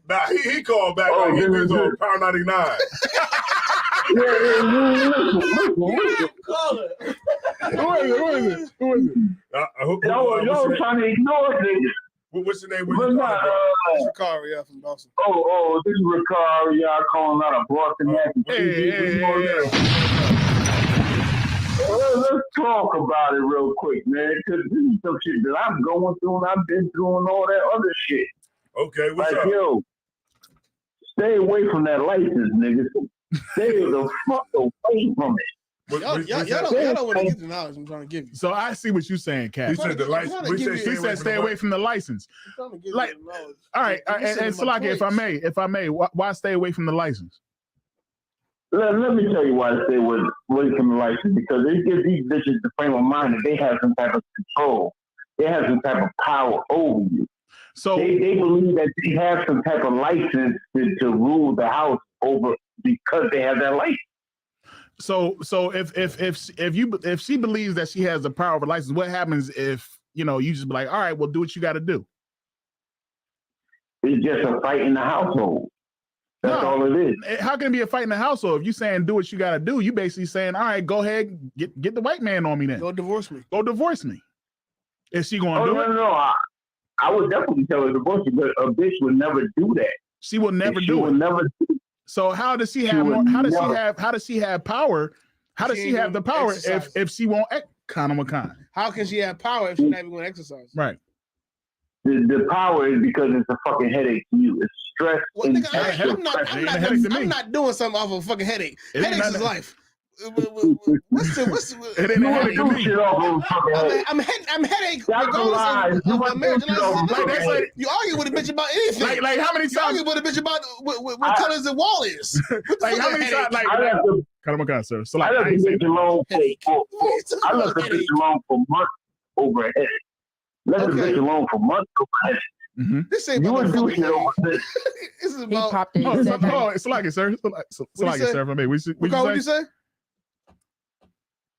Nah, he called back like he was on Power 99. Who is it? Y'all trying to ignore things. What's your name? Ricari, from Boston. Oh, this is Ricari. Y'all calling out a Boston accent. Let's talk about it real quick, man. Because this is some shit that I'm going through and I've been through and all that other shit. Okay, what's up? Yo, stay away from that license, niggas. Stay the fuck away from it. Y'all don't want to get the knowledge I'm trying to give you. So I see what you're saying, Cat. He said the license. He said stay away from the license. Like, all right, and Salaki, if I may, why stay away from the license? Let me tell you why I stay away from the license, because it gives these bitches the frame of mind that they have some type of control. They have some type of power over you. So they believe that they have some type of license to rule the house over because they have that license. So if she believes that she has the power of a license, what happens if you just be like, all right, well, do what you got to do? It's just a fight in the household. That's all it is. How can it be a fight in the household? If you saying do what you got to do, you basically saying, all right, go ahead, get the white man on me then. Go divorce me. Go divorce me. Is she going to do it? No. I would definitely tell her to divorce you, but a bitch would never do that. She will never do it. Never do it. So how does she have more? How does she have power? How does she have the power if she won't? How can she have power if she's not even going to exercise? Right. The power is because it's a fucking headache to you. It's stress. Well, nigga, I'm not doing something off of a fucking headache. Headaches is life. What's it ain't a headache to me. I'm headache regardless of my marriage. You argue with a bitch about anything. Like how many times? You argue with a bitch about what colors the wall is. Like how many times? Like sir. So like, I left the bitch alone for months over a headache. Let the bitch alone for months over a headache. Mm-hmm. This ain't about do shit over this. This is about. It's like it, sir. It's like it, sir. For me, what you say?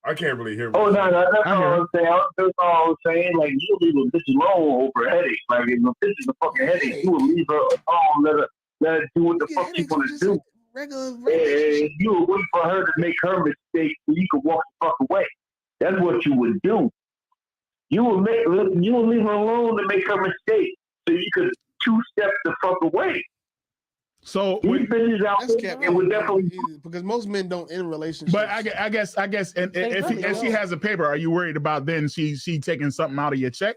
I can't really hear. No, that's all I'm saying. That's all I'm saying. Like, you leave a bitch alone over a headache. Like, if a bitch is a fucking headache, you will leave her alone, let her do what the fuck she want to do. And you will wait for her to make her mistake so you can walk the fuck away. That's what you would do. You will leave her alone to make her mistake so you could two-step the fuck away. So these bitches out there would definitely because most men don't end relationships. But I guess, and if she has a paper, are you worried about then she taking something out of your check?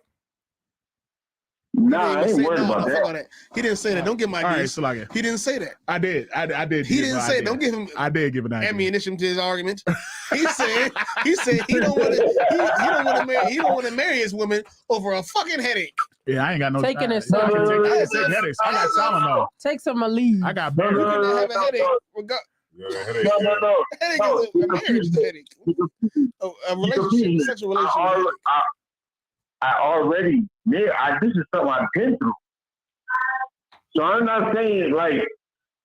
Nah, I ain't worried about that. He didn't say that. Don't give my ideas. All right, he didn't say that. I did. He didn't say. Don't give him. I did give an idea. Ammunition to his argument. He said he don't want to. He don't want to marry his woman over a fucking headache. Yeah, I ain't got no. Taking it. I got Tylenol. Take some Aleve. I got. You can have a headache. No. Headache is a marriage is a headache. A relationship, sexual relationship. This is something I've been through. So I'm not saying like,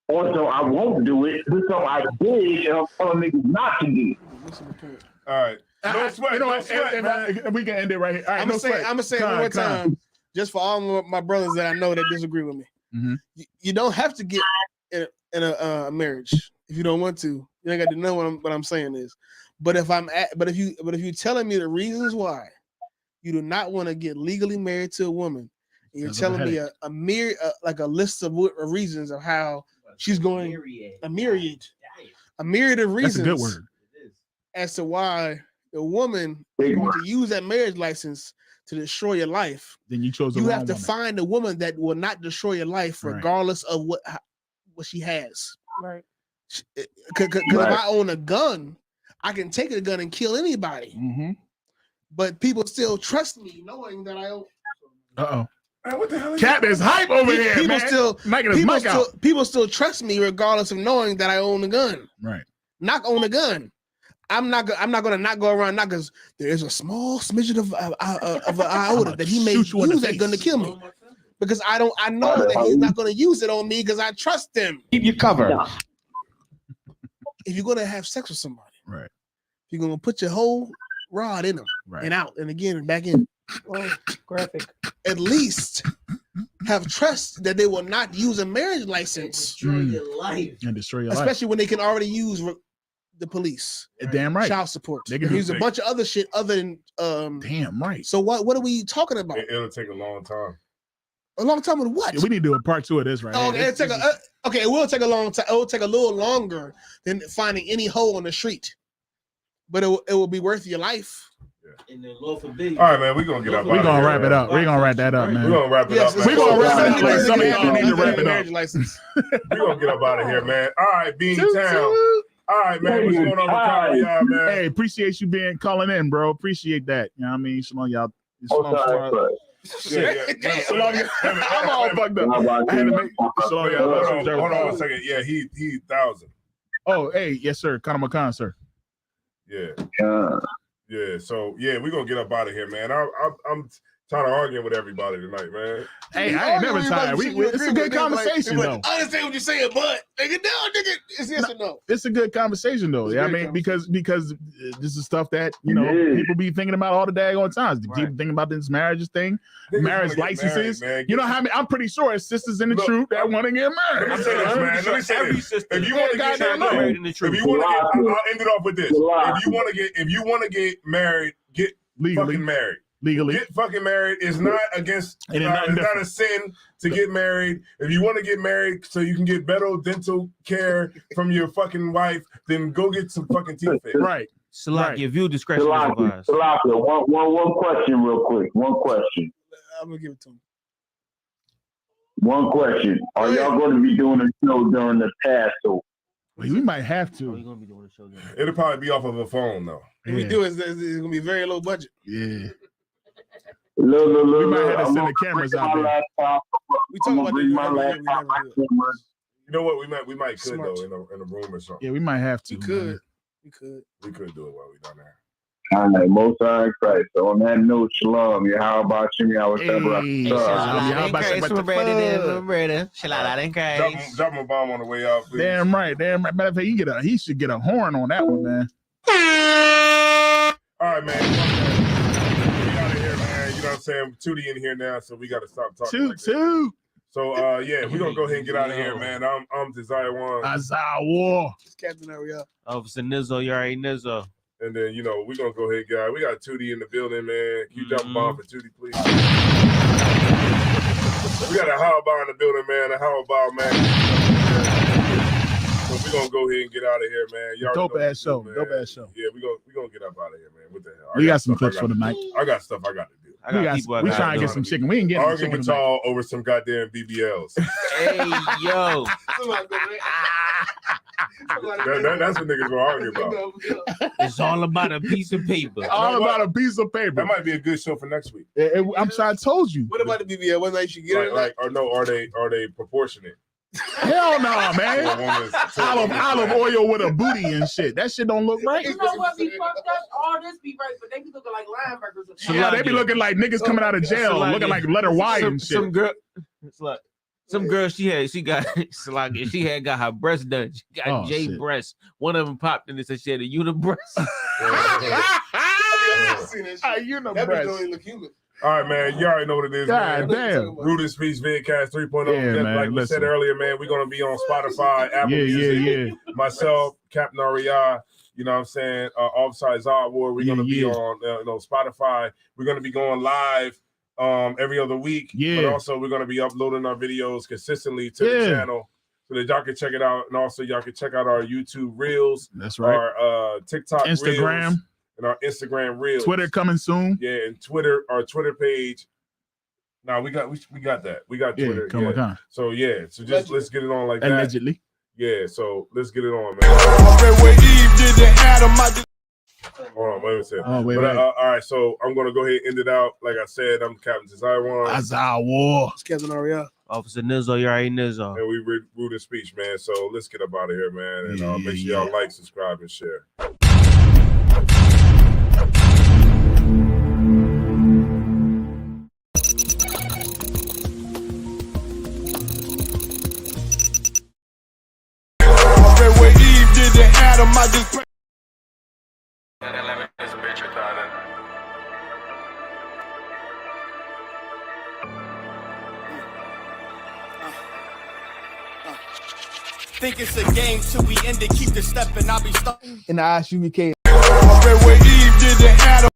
also I won't do it. This is something I did, and I'm telling niggas not to do. All right. No sweat. We can end it right here. All right, I'm gonna say it one more time, just for all my brothers that I know that disagree with me. Mm-hmm. You don't have to get in a marriage if you don't want to. You ain't got to know what I'm saying is. But if you're telling me the reasons why you do not want to get legally married to a woman, and you're telling me a list of reasons of how she's going a myriad of reasons. That's a good word. As to why the woman is going to use that marriage license to destroy your life. Then you chose. You have to find a woman that will not destroy your life, regardless of what she has. Right. Because if I own a gun, I can take a gun and kill anybody. Mm-hmm. But people still trust me, knowing that I own. What the hell? Cap is hype over here, people man. Still, making his mic out. People still trust me, regardless of knowing that I own a gun. Right. Not own a gun. I'm not gonna not go around because there is a small smidgen of an iota that he may use that gun to kill me. Because I know that he's not gonna use it on me because I trust him. Keep you covered. If you're gonna have sex with somebody, right? You're gonna put your whole rod in them, and out, and again, and back in. Oh, graphic. At least have trust that they will not use a marriage license destroy your life and destroy your life, especially when they can already use the police. Damn right. Child support. They can use a bunch of other shit other than damn right. So what are we talking about? It'll take a long time. A long time with what? Yeah, we need to do a part 2 of this, right? Oh, it will take a long time. It will take a little longer than finding any hole on the street, but it will be worth your life. And then Lord forbid. All right, man, we're gonna get up. We're gonna wrap it up. We're gonna wrap that up, man. We're gonna wrap it up. We're gonna wrap it up like some of y'all need to wrap it up. We're gonna get up out of here, man. All right, Beanie Town. All right, man. What's going on with y'all, man? Hey, appreciate you calling in, bro. Appreciate that. You know what I mean? Shalom, y'all. I'm all fucked up. I had to make shalom, y'all. Hold on a second. Yeah, he 1,000. Oh, hey, yes, sir. Kana Makan, sir. Yeah. So yeah, we're gonna get up out of here, man. I'm Tired of arguing with everybody tonight, man. Hey, I ain't never tired. It's a good conversation, though. I understand what you're saying, but nigga, it's yes or no. It's a good conversation, though. Yeah, I mean, because this is stuff that people be thinking about all the daggone times. People thinking about this marriages thing, marriage licenses. Married, you know how many? I'm pretty sure it's sisters in the truth that want to get married. Let me say this, man. Let me say this. If you want to get married in the truth, I'll end it off with this. If you want to get married, get fucking married. Legally, get fucking married is not against. It's not a sin to get married. If you want to get married so you can get better dental care from your fucking wife, then go get some fucking teeth fixed. Right. Salaki, view discretion is advised. Salaki, one question, real quick. One question. I'm gonna give it to him. One question. Are y'all going to be doing a show during the Passover? We might have to. We're gonna be doing a show. It'll probably be off of a phone though. If we do it, it's gonna be very low budget. Yeah. Look, we might have to send the cameras out there. We talk about You know what? We might could though in a room or something. Yeah, we might have to. We could do it while we down there. All right, most high in Christ. So on that note, shalom. How about you? Drop my bomb on the way out, please. Damn right. Matter of fact, he should get a horn on that one, man. All right, man. We out of here, man. You know what I'm saying? Tootie in here now, so we got to stop talking. Toot. So yeah, we're gonna go ahead and get out of here, man. I'm Desire One. Azawa. It's Captain Ariel. Officer Nizzo, you already Nizzo. And then, we're going to go ahead, guys. We got Tootie in the building, man. Can you drop a bomb for Tootie, please? We got a how about in the building, man. A how about, man. So we're going to go ahead and get out of here, man. Dope ass show. Yeah, we're going to get up out of here, man. What the hell? We got some clips for the night. I got stuff I got to do. We trying to get some chicken. We ain't getting arguing with y'all over some goddamn BBLs. Hey, yo. That's what niggas were arguing about. It's all about a piece of paper. About a piece of paper. That might be a good show for next week. I'm sorry, I told you. What about the BBL? What night you get it? Are they proportionate? Hell no, man. Olive oil with a booty and shit. That shit don't look right. You know what be fucked up? All this be right, but they be looking like linebackers. Yeah, they be looking like niggas coming out of jail, looking like letter Y and shit. Some girl, she had got her breast done. She got breasts. One of them popped in and said she had a unibreast. A unibreast. All right, man. You already know what it is, God man. Damn. Root and Speech Vidcast 3.0. Yeah, man, like we said earlier, man, we're going to be on Spotify, Apple Music. Myself, Captain Ariel, you know what I'm saying? Offside Zod War. We're going to be on Spotify. We're going to be going live every other week. But also, we're going to be uploading our videos consistently to the channel so that y'all can check it out. And also, y'all can check out our YouTube Reels. That's right. Our TikTok Instagram. Reels. And our Instagram Reels. Twitter coming soon. Yeah, and our Twitter page. No, we got that. We got Twitter. Yeah. So let's get it on like that. Allegedly. Yeah, so let's get it on, man. Hold on, wait a second. Oh, wait. All right, so I'm gonna go ahead and end it out. Like I said, I'm Captain Desire One. Azawa. It's Captain Ariel. Officer Nizzo, you already Nizzo. And we root in speech, man. So let's get up out of here, man. And make sure y'all like, subscribe, and share. Think it's a game till we end it. Keep the step and I'll be stuck. In the ISUVK. Where Eve did the Adam.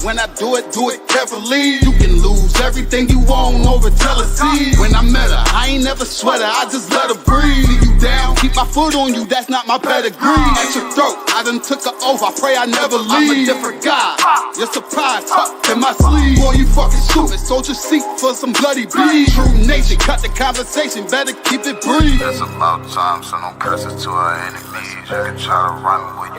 When I do it carefully. You can lose everything you own over jealousy. When I met her, I ain't never sweat her, I just let her breathe. Leave you down, keep my foot on you, that's not my pedigree. At your throat, I done took her oath, I pray I never leave. I'm a different guy, you're surprised, tucked in my sleeve. Boy, you fucking stupid, sold your seat for some bloody beef. True nation, cut the conversation, better keep it brief. It's about time, so no curses to our enemies. You can try to run with you.